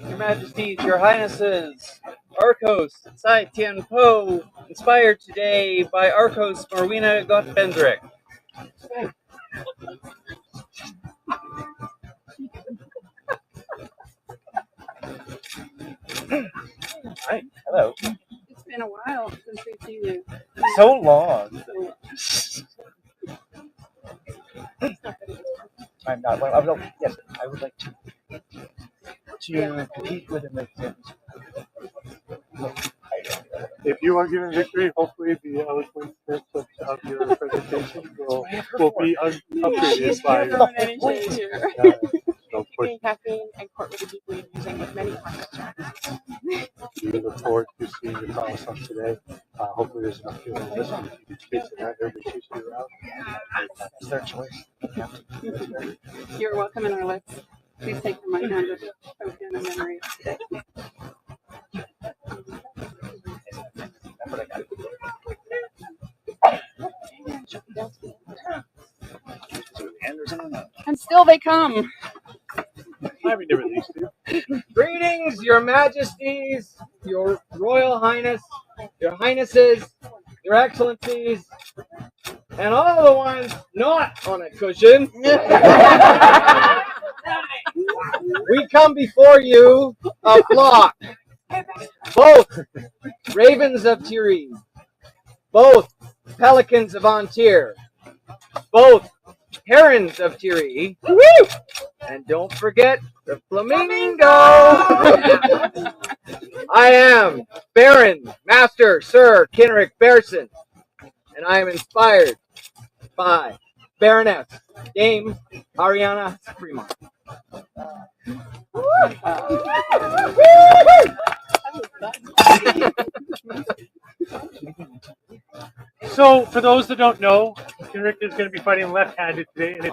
Your Majesties, Your Highnesses, Arcos Sai Tian Po, inspired today by Arcos Marwina Gottbendrick. Hi, hello. It's been a while since we've seen you. So long. I'm not. Well, yes, I would like to compete with an exam. If you are given victory, hopefully the eloquence of your presentation will be upgraded by. Keeping caffeine and court with a deeply amusing with many concepts. We look forward to seeing your prowess on today. Hopefully, there's enough people in this one to keep chasing that. Everybody chasing you around. That's their choice. You're welcome in our lists. Please take from my hand a token of memory of today. And still they come. Greetings, your majesties, your royal highness, your highnesses, your excellencies, and all the ones not on a cushion. We come before you a flock, both ravens of Tir Righ, both pelicans of Tir, both herons of Tir Righ, and don't forget the flamingo. I am Baron Master Sir Kenrick Bearson, and I am inspired by Baroness Dame Ariana Fremont. So, for those that don't know, Kenrick is going to be fighting left-handed today in a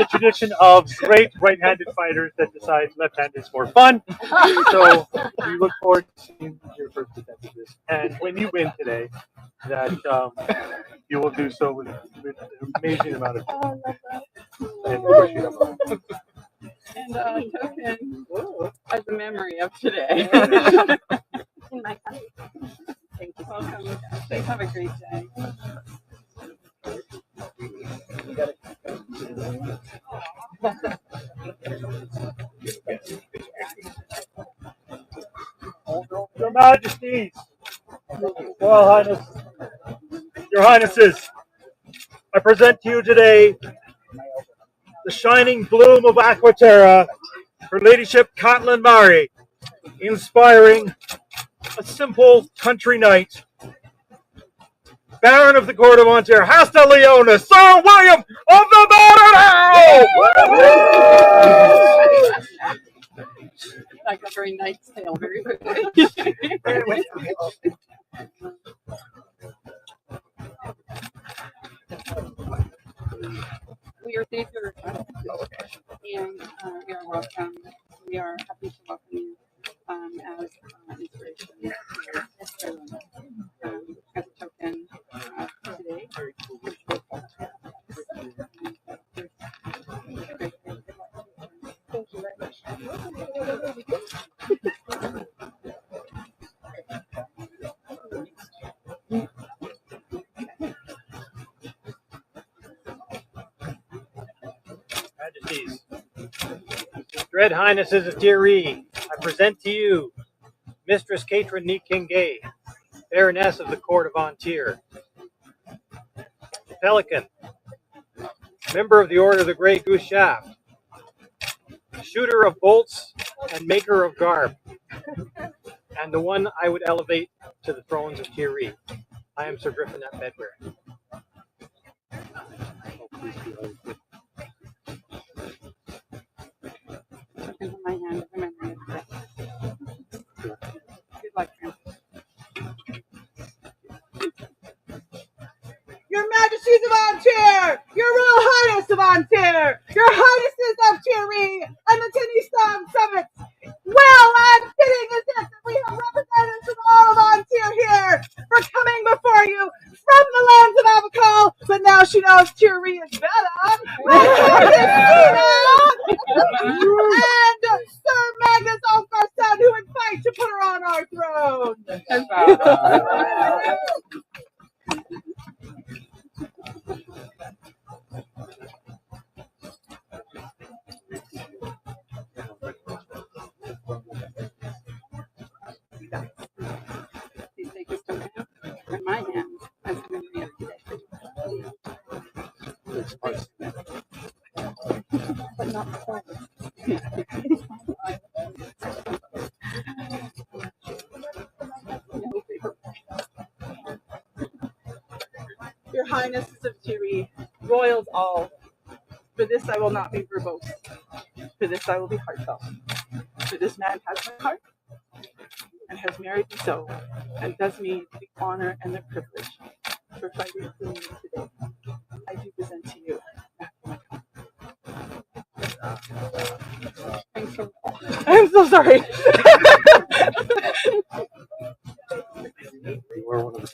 tradition of great right-handed fighters that decide left-handed is more fun. So, we look forward to seeing your first attempt at this. And when you win today, that you will do so with an amazing amount of and And a token as a memory of today. In my country. Thank you. Welcome. Please have a great day. Your Majesties, Royal Highness, Your Highnesses, I present to you today the shining bloom of Aquaterra, Her Ladyship Caitlin Murray, inspiring a simple country knight, Baron of the Court of Tir, Hasta Leona, Sir William of the Border! Like a very Knight's Tale, very quickly. We are theater and we are welcome. We are happy to welcome you as inspiration as a token today. Thank you very much. Majesties, Dread Highnesses of Tir Righ, I present to you Mistress Catherine Kingay, Baroness of the Court of Tir, Pelican, member of the Order of the Grey Goose Shaft, shooter of bolts and maker of garb, and the one I would elevate to the thrones of Tir Righ. I am Sir Griffin at Bedware. In my hand, remember it. Good luck, Francis. Your Majesties of Tir, Your Royal Highness of Tir, Your Highnesses of Tir Righ, and the Tinnystone Summits. Well and fitting is it that we have representatives from all of Tir here for coming before you from the lands of Abacal, but now she knows Tir Righ is better. And Sir Magnus Olfarsson, who would fight on our throne. Please take this token from my hand as a memory of today. But not before. Your Highnesses of Tir Righ, royals all, for this I will not be verbose. For this I will be heartfelt. For this man has my heart and has married me so, and does me the honor and the privilege for fighting for me today. I do present to you. I'm so sorry. You are one of the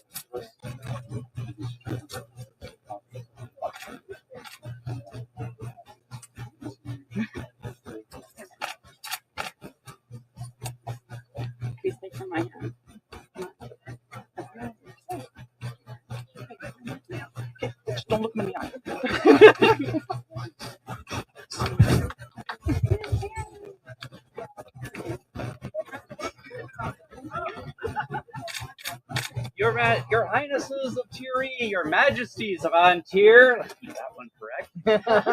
Please take from my hand. Just don't look me in the eye. Your Highnesses of Tir Righ, Your Majesties of Tir, let's keep that one correct.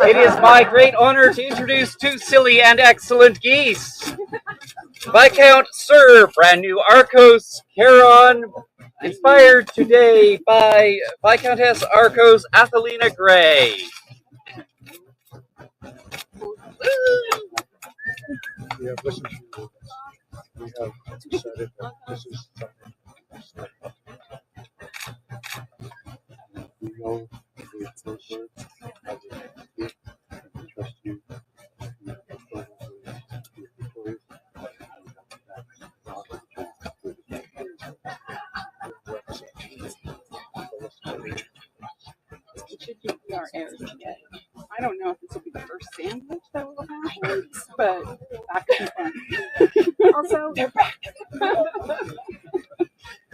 It is my great honor to introduce two silly and excellent geese. Viscount Sir Brand New Arcos Caron, inspired today by Viscountess Arcos Athelina Gray. We have listened to you. We have decided that this is something. We know the first word as a gift, and we trust you. We It should be our heirs today. I don't know if this will be the first sandwich that we'll have, but back to fun. Also, they're back.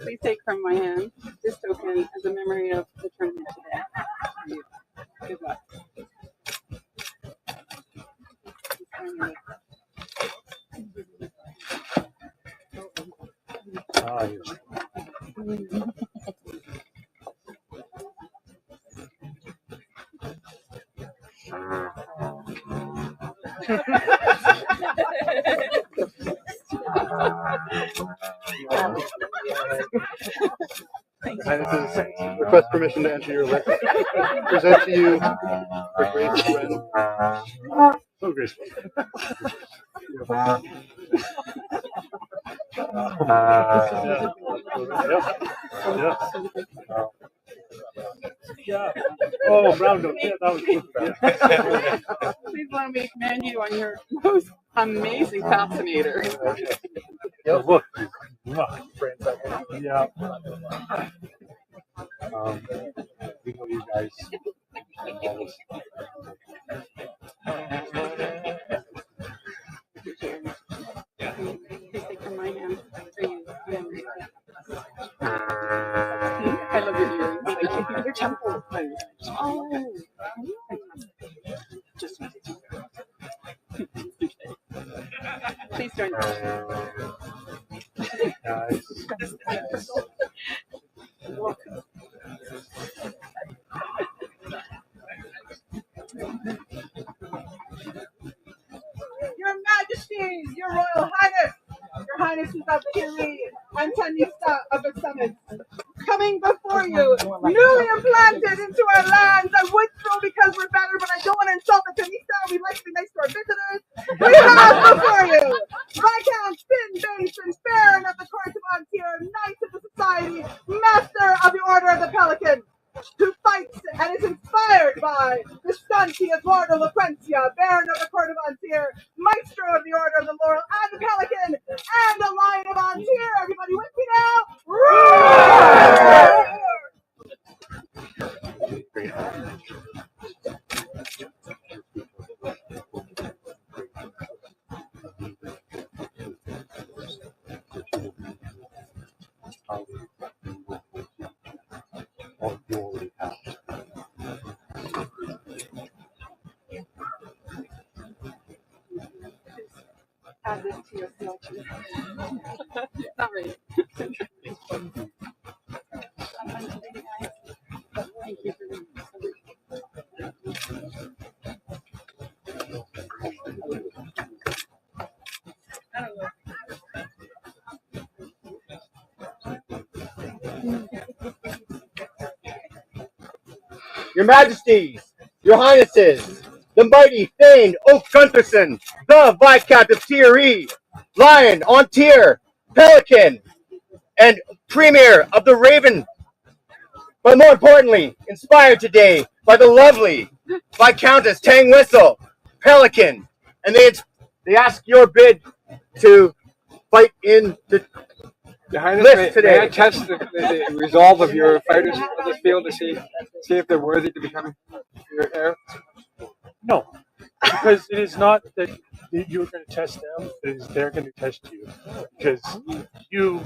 Please take from my hand this token as a memory of the tournament today. For you. Good luck. yes. Request permission to enter your list. Present to you our great friend. So graceful. Yeah. Oh, brown note. Yeah, that was good. Yeah. Please let me commend you on your most amazing fascinator. Yeah, look. Yeah. We know you guys. Please take from my hand for you. I love your earrings. Your temple. Oh. Just please join me. Guys. Your Majesties, Your Royal Highness, Your Highnesses of Tir Righ and Tanista of the Summit, coming before you, newly implanted into our lands. I would throw because we're better, but I don't want to insult the Tanista. We like to be nice to our visitors. We have before you Viscount Finn Basin, Baron of the Court of Tir, Knight of the Society, Master of the Order of the Pelican, who fights and is inspired by the Stanti Eduardo Lucrencia, Baron of the Court of Tir, Maestro of the Order of the Laurel and the Pelican, and a Lion of Tir. Everybody with me now? Roar! or you already have. Add this to your selection. Not ready. Thank you for the Your Majesties, Your Highnesses, the mighty Thane Oak Gunterson, the Viscount of Tir Righ, Lion on Tir, Pelican, and Premier of the Raven, but more importantly, inspired today by the lovely Viscountess Tang Whistle, Pelican, and they ask your bid to fight in the Your Highness, list today. may I test the resolve of your fighters on this field to see if they're worthy to become your heir? No, because it is not that you're going to test them, it is they're going to test you. Because you,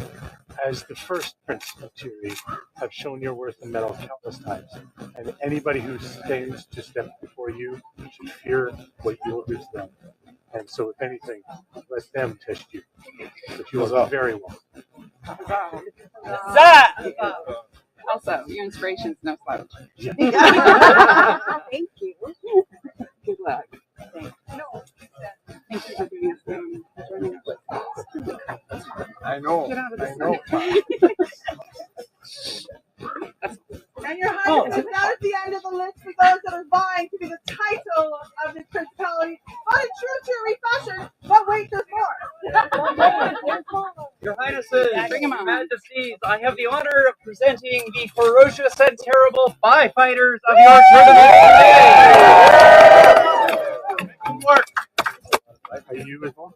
as the first Prince of Tir Righ, have shown your worth and mettle countless times. And anybody who stands to step before you should fear what you will do to them. And so, if anything, let them test you. But you will do very well. Also, your inspiration's no slouch. Thank you. Good luck. Thank you for doing this. Joining us. I know. Get out of I this. know. And Your Highness, that is the end of the list for those that are vying to be the title of this principality. But in true Tir Righ fashion, but wait, there's more. Your Highnesses, Bring 'em on. Majesties, I have the honor of presenting the ferocious and terrible fighters of your tournament. Are you as well?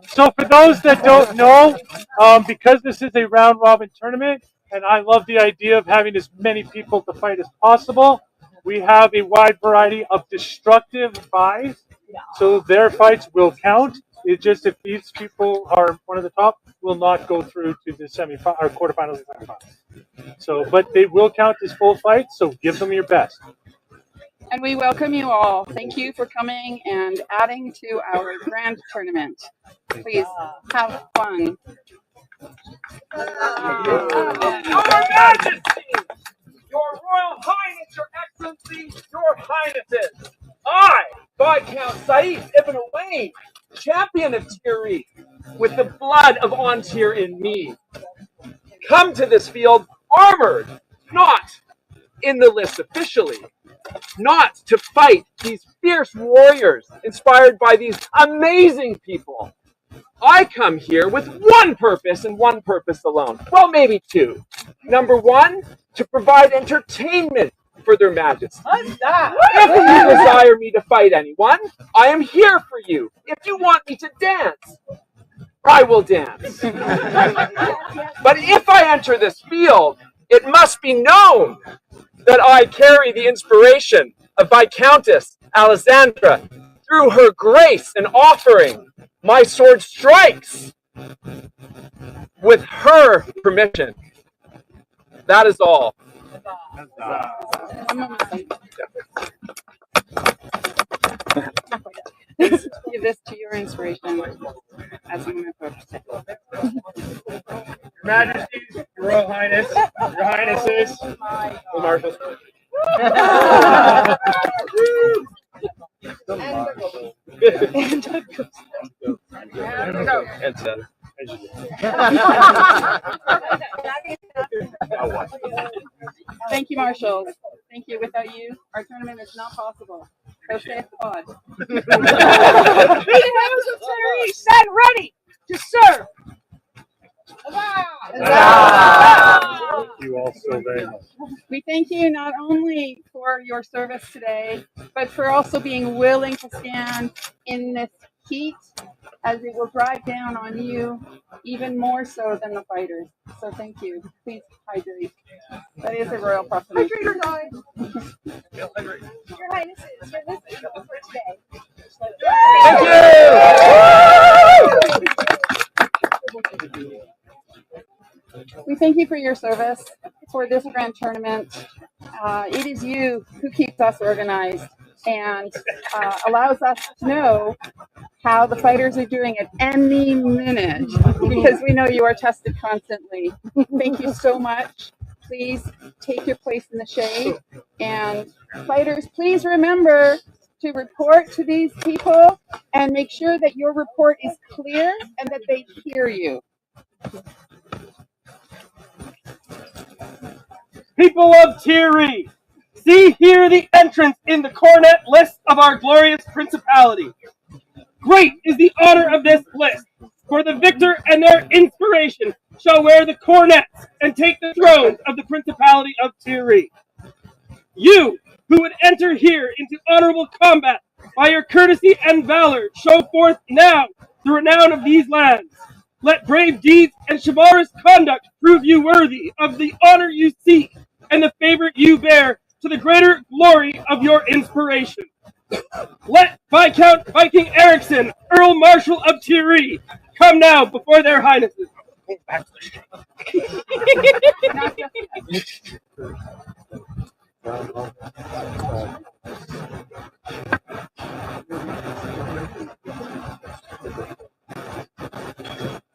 So for those that don't know, because this is a round robin tournament, and I love the idea of having as many people to fight as possible, we have a wide variety of destructive buys. So their fights will count. It's just if these people are one of the top, will not go through to the quarterfinals and semifinals. So, but they will count as full fights. So give them your best. And we welcome you all. Thank you for coming and adding to our grand tournament. Please have fun. Your Majesty, Your Royal Highness, Your Excellency, Your Highnesses, I, Viscount Said Ibn Wayne, champion of Tir Righ, with the blood of Antir in me, come to this field armored, not in the list officially, not to fight these fierce warriors inspired by these amazing people. I come here with one purpose and one purpose alone. Well, maybe two. Number one, to provide entertainment for their majesties. If you desire me to fight anyone, I am here for you. If you want me to dance, I will dance. But if I enter this field, it must be known that I carry the inspiration of Viscountess Alessandra. Through her grace and offering, my sword strikes with her permission. That is all. Please give this to your inspiration as I'm going to Your Majesties, Your Royal Highness, Your Highnesses, the Marshals. Thank you, marshals. Thank you. Without you, our tournament is not possible. So stay at the pod. Stand ready to serve. Thank you all so very much. We thank you not only for your service today, but for also being willing to stand in this heat, as it will drive down on you even more so than the fighters. So thank you. Please hydrate. That is a royal proclamation. Hydrate or die. Your Highnesses, your list is open for today. We thank you for your service. for this grand tournament. It is you who keeps us organized and allows us to know how the fighters are doing at any minute, because we know you are tested constantly. Thank you so much. Please take your place in the shade. And fighters, please remember to report to these people and make sure that your report is clear and that they hear you. People of Tir Righ, see here the entrance in the coronet list of our glorious principality. Great is the honor of this list, for the victor and their inspiration shall wear the coronets and take the thrones of the Principality of Tir Righ. You, who would enter here into honorable combat by your courtesy and valor, show forth now the renown of these lands. Let brave deeds and chivalrous conduct prove you worthy of the honor you seek and the favor you bear to the greater glory of your inspiration. Let Viscount Viking Ericsson, Earl Marshal of Tir Righ, come now before their highnesses.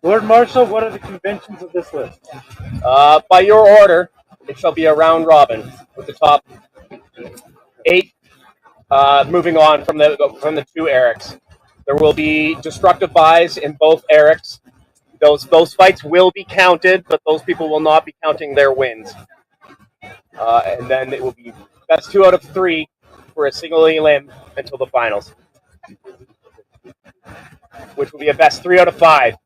Lord Marshal, what are the conventions of this list? By your order, it shall be a round robin with the top 8 moving on from the 2 Erics. There will be destructive buys in both Erics. Those fights will be counted, but those people will not be counting their wins. And then it will be best 2 out of 3 for a single elim until the finals, which will be a best 3 out of 5.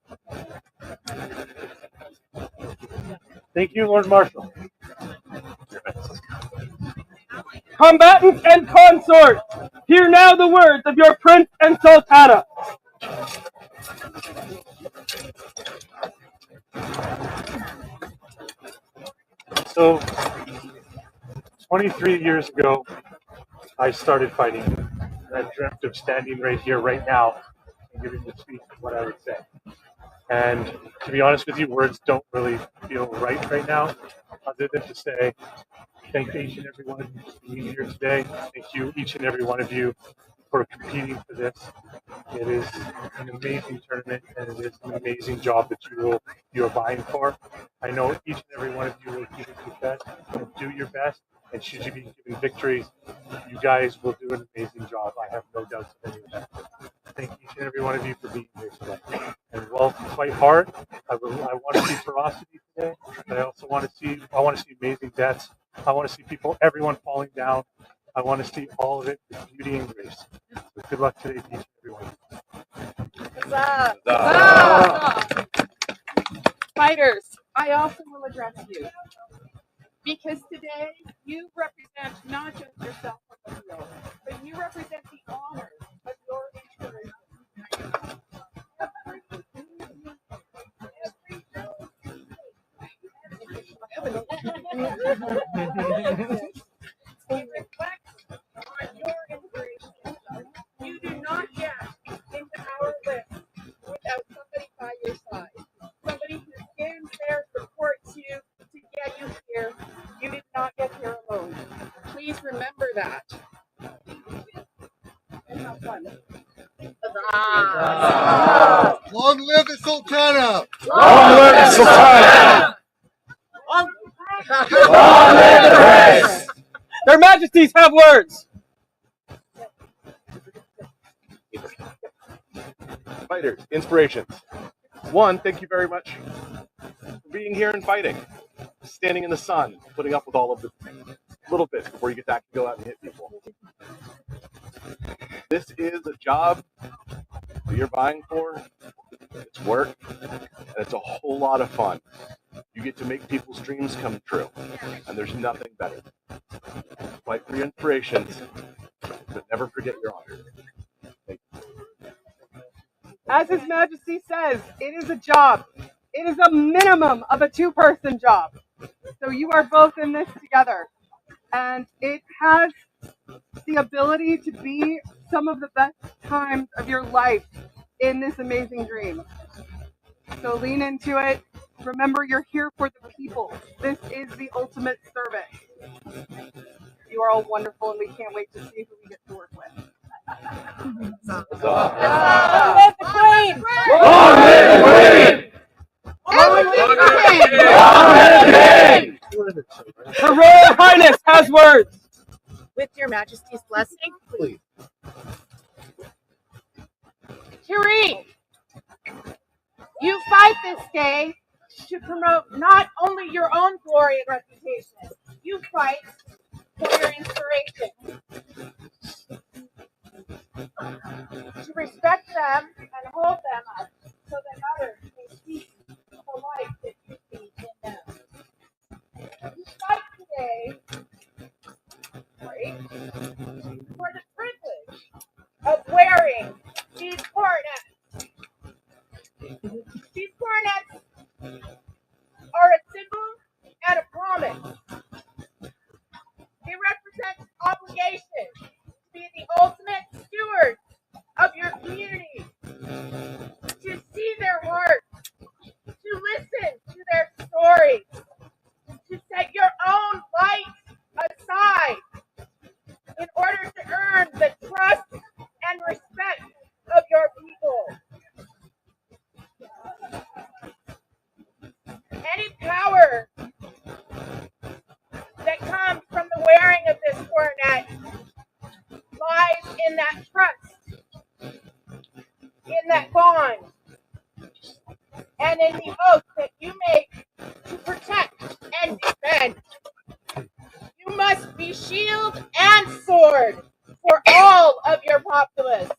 Thank you, Lord Marshal. Combatants and consorts, hear now the words of your prince and sultana. So, 23 years ago, I started fighting. I dreamt of standing right here, right now, and giving the speech of what I would say. And to be honest with you, words don't really feel right now, other than to say thank each and every one of you for being here today. Thank you, each and every one of you, for competing for this. It is an amazing tournament, and it is an amazing job that you are vying for. I know each and every one of you will give it your best and do your best. And should you be given victories, you guys will do an amazing job. I have no doubts of any of that. Thank each and every one of you for being here today. And while fight hard, I want to see ferocity today, but I also want to see amazing deaths. I want to see everyone falling down. I want to see all of it with beauty and grace. So good luck today to each and every one of you. Huzzah! Huzzah! Fighters, I also will address you. Because today, you represent not just yourself on the field, but you represent the honor of your inspiration. It reflects on your inspiration. You do not get into our list without somebody by your side. Somebody who stands there, supports you to get you here. You did not get here alone. Please remember that. And have fun. Long live the Sultana! Long live the Sultana! Long live the prince! Their Majesties have words. Fighters, inspirations. 1, thank you very much for being here and fighting. Standing in the sun, putting up with all of the little bits before you get back to go out and hit people. This is a job that you're vying for. It's work, and it's a whole lot of fun. You get to make people's dreams come true, and there's nothing better. Fight for your inspirations, but never forget your honor. Thank you. As His Majesty says, it is a job. It is a minimum of a 2-person job. So you are both in this together. And it has the ability to be some of the best times of your life in this amazing dream. So lean into it. Remember, you're here for the people. This is the ultimate service. You are all wonderful, and we can't wait to see who we get to work with. Long live the Queen! Long live the Queen! Her Royal Highness has words. With your Majesty's blessing, Please. Tir Righ, you fight this day to promote not only your own glory and reputation, you fight for your inspiration. To respect them and hold them up so that others may see the light that you see in them. You fight today for the privilege of wearing these coronets. These coronets are a symbol and a promise. They represent obligation to be the ultimate stewards of your community, to see their hearts, to listen to their stories, to set your own light aside in order to earn the trust and respect of your people. Any power that comes from the wearing of this coronet lies in that trust, in that bond, and in the oath that you make to protect and defend. You must be shield and sword for all of your populace.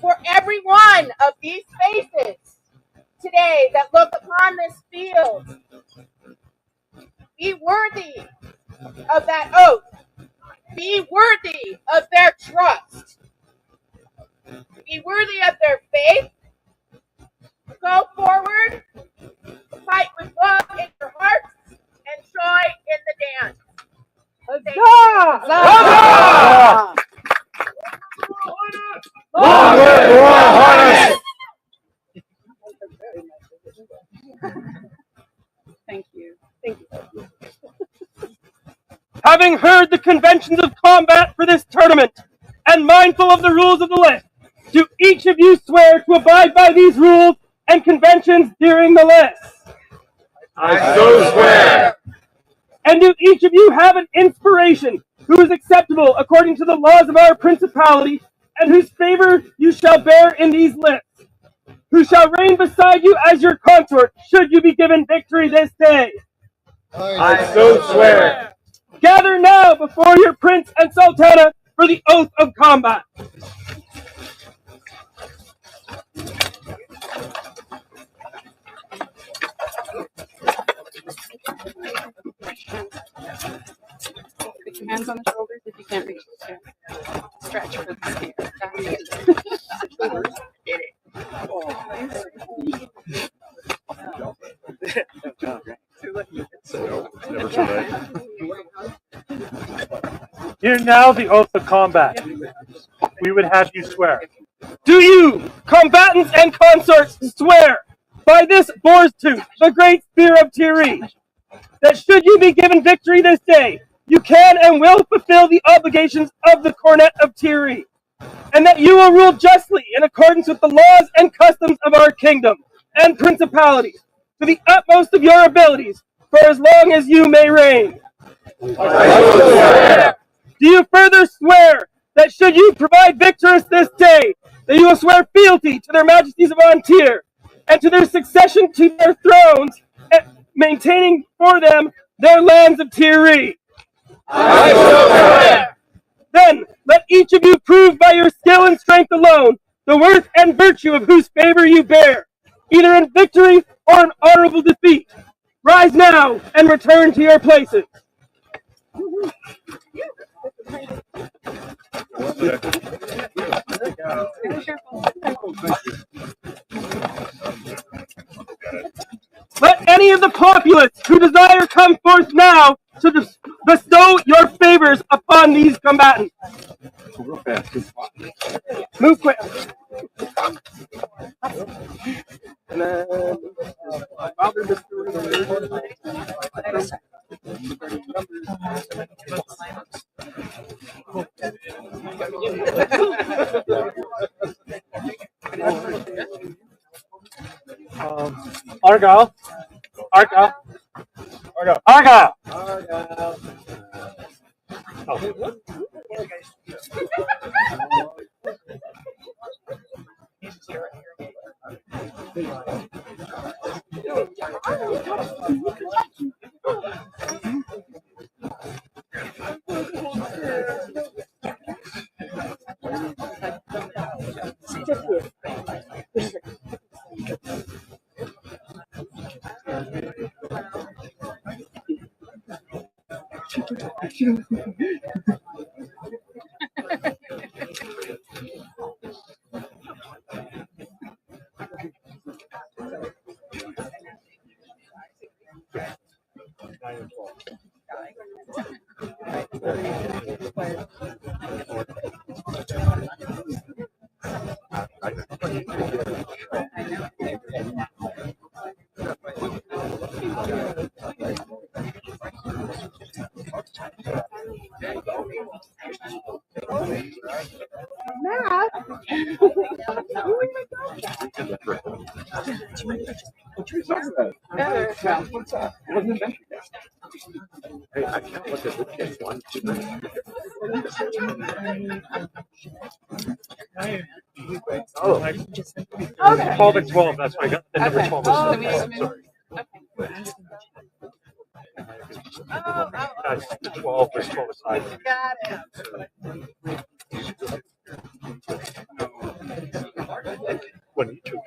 For every one of these faces today that look upon this field, be worthy of that oath. Be worthy of their trust. Be worthy of their faith. Go forward, fight with love in your hearts and joy in the dance. Huzzah! Long live the Royal Highness! Thank you. Thank you. Having heard the conventions of combat for this tournament, and mindful of the rules of the list, do each of you swear to abide by these rules and conventions during the list? I so swear. And do each of you have an inspiration who is acceptable according to the laws of our principality, and whose favor you shall bear in these lists? Who shall reign beside you as your consort, should you be given victory this day? I so swear. Gather now before your prince and sultana for the oath of combat. Put your hands on the shoulders if you can't reach the chair. Stretch for the scare. Hear now the oath of combat. We would have you swear. Do you, combatants and consorts, swear by this boar's tooth, the great spear of Tir Righ, that should you be given victory this day, you can and will fulfill the obligations of the Coronet of Tir Righ, and that you will rule justly in accordance with the laws and customs of our kingdom and principality, to the utmost of your abilities, for as long as you may reign? I swear. Do you further swear that should you provide victorious this day, that you will swear fealty to their majesties of Tir, and to their succession to their thrones, and maintaining for them their lands of Tir Righ? I swear. Then let each of you prove by your skill and strength alone the worth and virtue of whose favor you bear, either in victory or in honorable defeat. Rise now and return to your places. Let any of the populace who desire come forth now to bestow your favors upon these combatants. Move quick. And then, Argyle. Argyle. Argyle. Argyle. Argyle. Oh. Matt. What's up? Hey, I can't look at the kids. 1, 2, 3. Oh. Okay. 12 and 12, that's why I got the number 12. Sorry. The 12 was 12 aside. Got it. When you took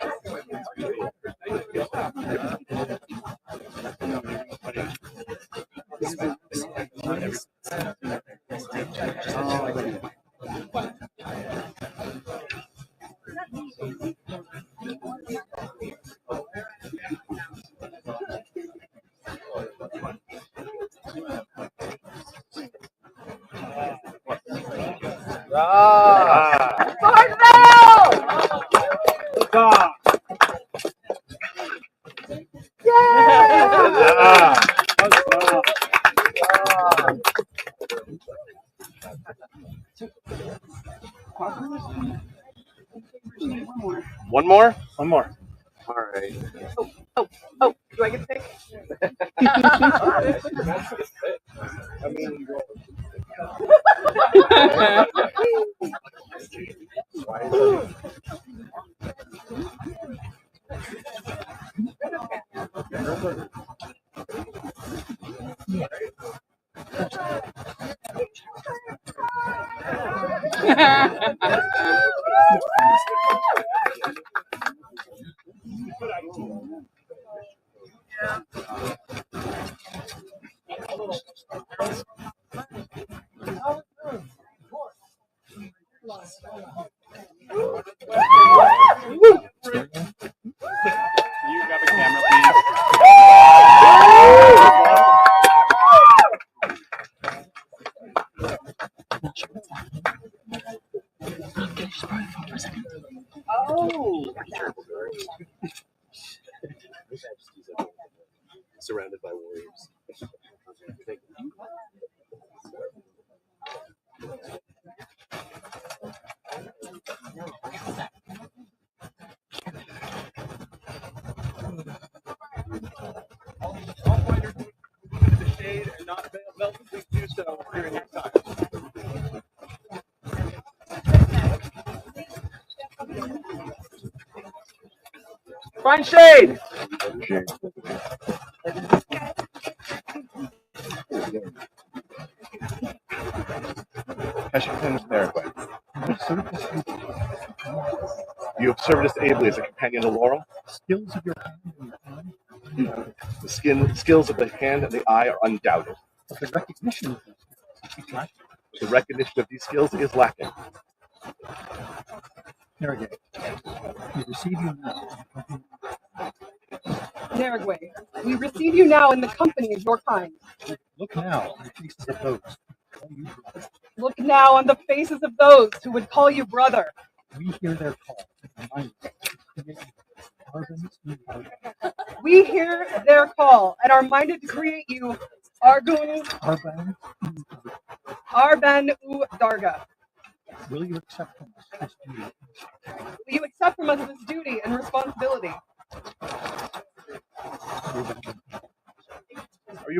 One more? One more. All right. Oh, do I get to pick? I mean, You grab a camera, please. Oh. Surrounded by warriors. Thank you. The shade and not relatively do so during your time. Find shade. You have served us ably as a companion to Laurel. Skills of your hand. The skills of the hand and the eye are undoubted. But the recognition of them. The recognition of these skills is lacking. There we receive you now. Narragway, we receive you now in the company of your kind. Look now on the faces of those who call you brother. Look now on the faces of those who would call you brother. We hear their call. And We hear their call and are minded to create you Argun Arban U Darga. Will you accept from us this duty? Will you accept from us this duty and responsibility?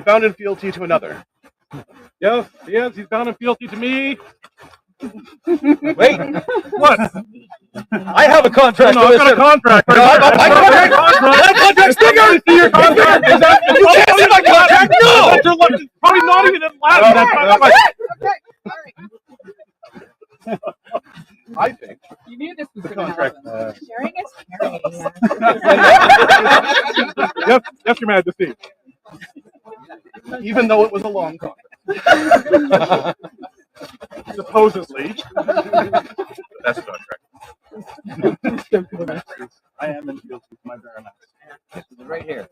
you bound in fealty to another? Yes, he's bound in fealty to me. Wait, What? I have a contract. No, I've got a contract. No, my contract's bigger. See your contract? Is that, You can't see my contract. No. It's probably not even in Latin. I think You knew this was the going to contract. happen. Sharing is caring. Yes, Your Majesty. Even though it was a long contract. Supposedly. That's a contract. I am in fealty to my baronet. Right here.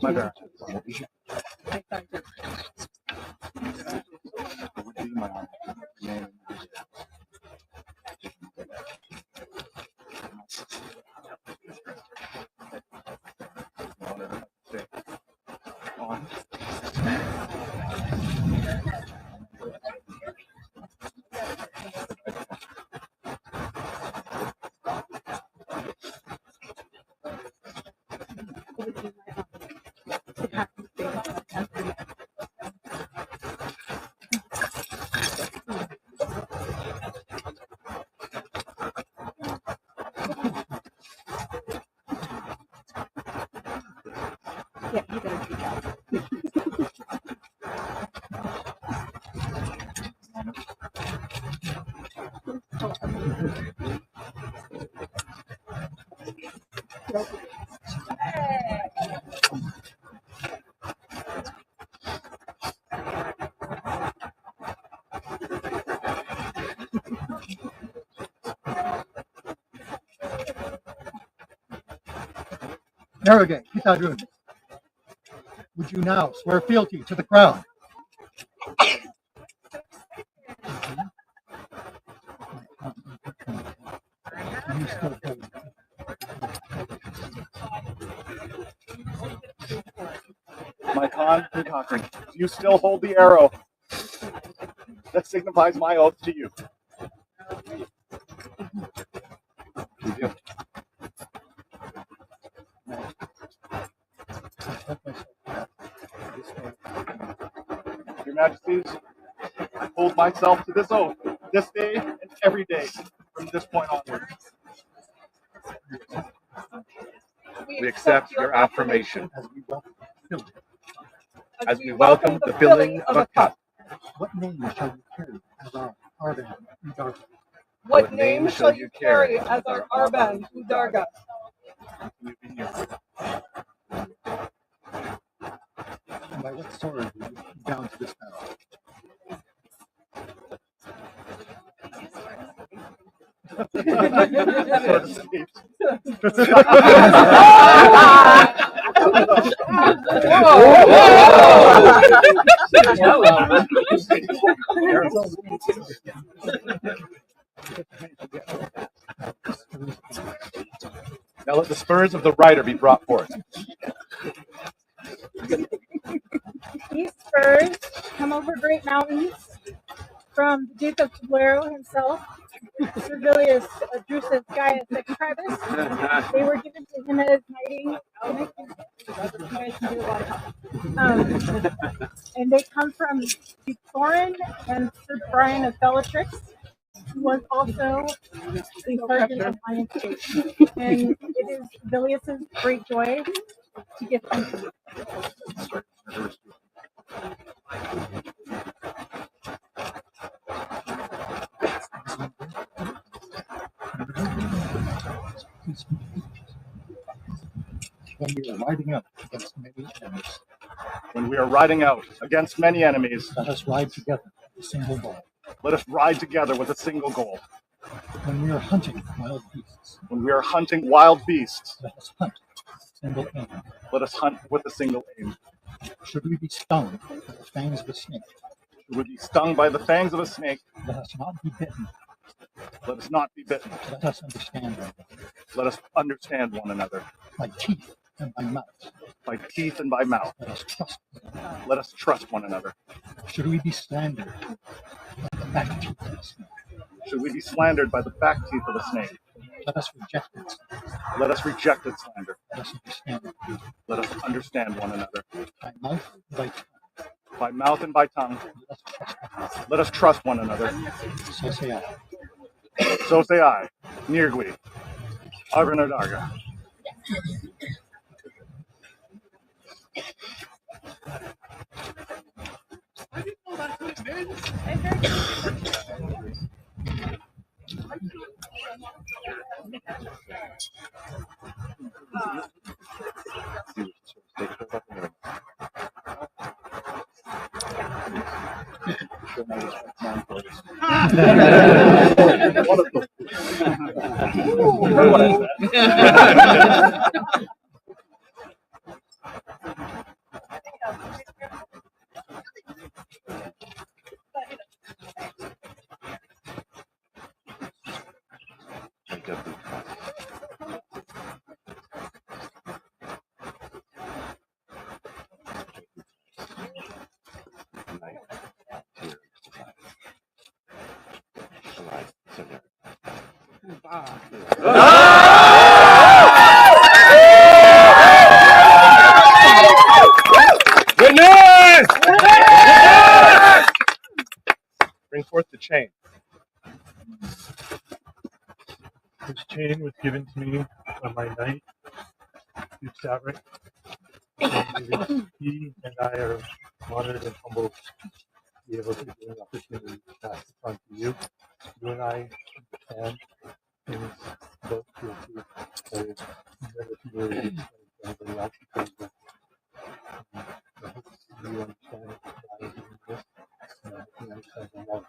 My baronet. Yeah, you better speak out. Narrowgate, Kitadrun, would you now swear fealty to the crown? My conquering. Do you still hold the arrow that signifies my oath to you? You do. Your Majesties, I hold myself to this oath, this day and every day from this point onward. We accept your affirmation as we welcome the filling of a cup. What name shall you carry as our Arban Udarga? What name shall you carry as our Arban Udarga? And by what sword will you be bound to this battle? Now let the spurs of the rider be brought forth. These spurs come over great mountains from the Duke of Toblero himself, Servilius Drusus Gaius Extribus. They were given to him as knighting. You guys can do a lot of and they come from Duke Thorin and Sir Brian of Bellatrix, who was also a sergeant of Iron State. And it is Servilius's great joy to give them to you. When we are riding out against many enemies, When we are riding out against many enemies, let us ride together with a single goal. let us ride together with a single goal. When we are hunting wild beasts, When we are hunting wild beasts, let us hunt with a single aim. let us hunt with a single aim. Should we be stung by the fangs of a snake, Should we be stung by the fangs of a snake, let us not be bitten. let us not be bitten. Let us understand one another Let us understand one another by teeth and by mouth. by teeth and by mouth. Let us trust one another. Let us trust one another. Should we be slandered, let the Should we be slandered by the back teeth of a snake? Let us reject it. Let us reject its slander. Let us understand. Let us understand one another. By mouth and by tongue. By mouth and by tongue. Let us trust one another. So say I. So say I. Nirgui. Arvanadarga. I didn't know that's what it meant. Witness! Bring forth the chain. This chain was given to me by my knight, Duke Saverick. He and I are honored and humbled to be able to get an opportunity to pass it on to you. You and I understand things about fealty that never to really explain to anybody else because I hope you understand why I'm doing this and I can understand the love.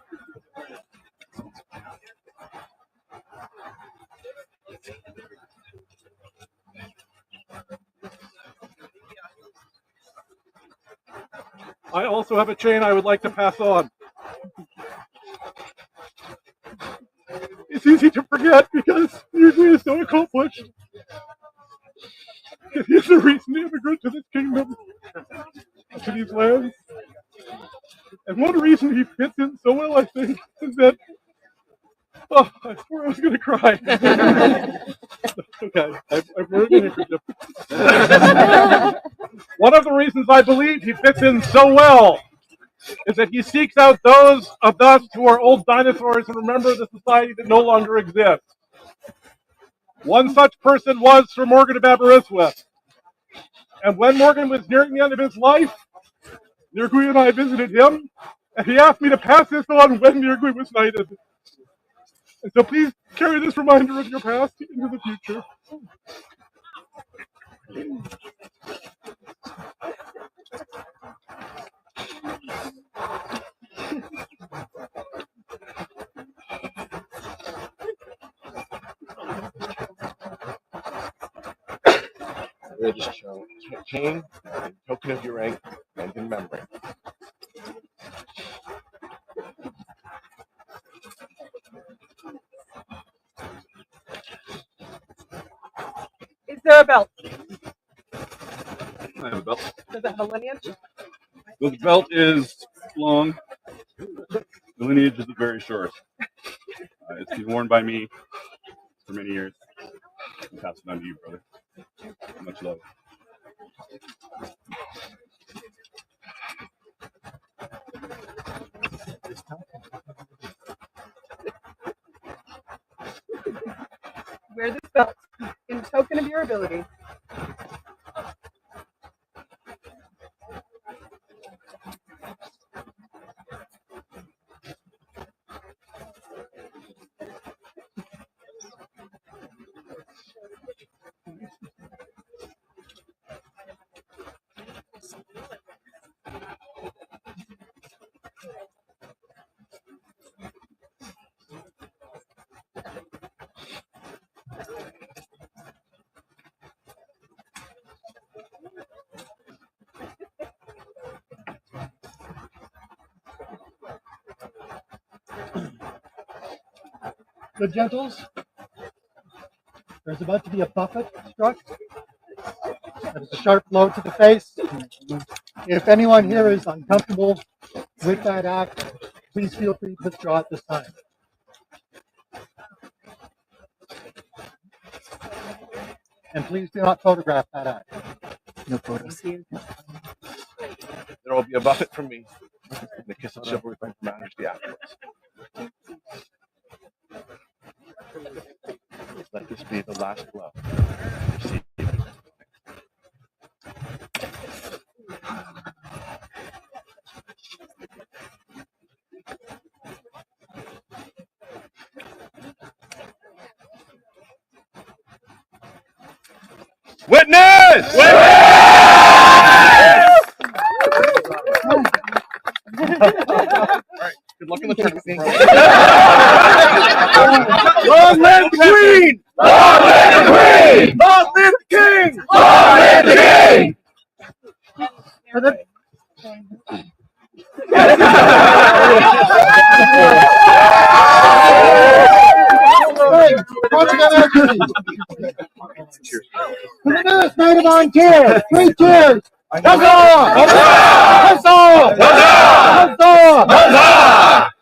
I also have a chain I would like to pass on. It's easy to forget because Nirgui is so accomplished. It is the reason to immigrant to this kingdom, to these lands. And one reason he fits in so well, I think, is that I swore I was going to cry. Okay, I'm wearing a handkerchief. One of the reasons I believe he fits in so well is that he seeks out those of us who are old dinosaurs and remember the society that no longer exists. One such person was Sir Morgan of Aberystwyth. And when Morgan was nearing the end of his life, Nirgui and I visited him, and he asked me to pass this on when Nirgui was knighted. And so please carry this reminder of your past into the future. Wear this chain in token of your rank and in memory. Is there a belt? I have a belt. Does it have a lineage? The belt is long. The lineage is very short. It's been worn by me for many years. I'll pass it on to you, brother. Much love. Wear this belt in token of your ability. Good gentles, there's about to be a buffet struck. That is a sharp blow to the face. If anyone here is uncomfortable with that act, Please feel free to withdraw at this time. And please do not photograph that act. No photos. There will be a buffet from me and a kiss of chivalry from Her Majesty afterwards. Let this be the last blow. Receive. Witness! Alright, good luck in the tournament. Long live the Queen! Long live the Queen! Long live the King! Long live the King! For the newest native on Tir, 3 cheers! Huzzah! Huzzah! Huzzah! Huzzah!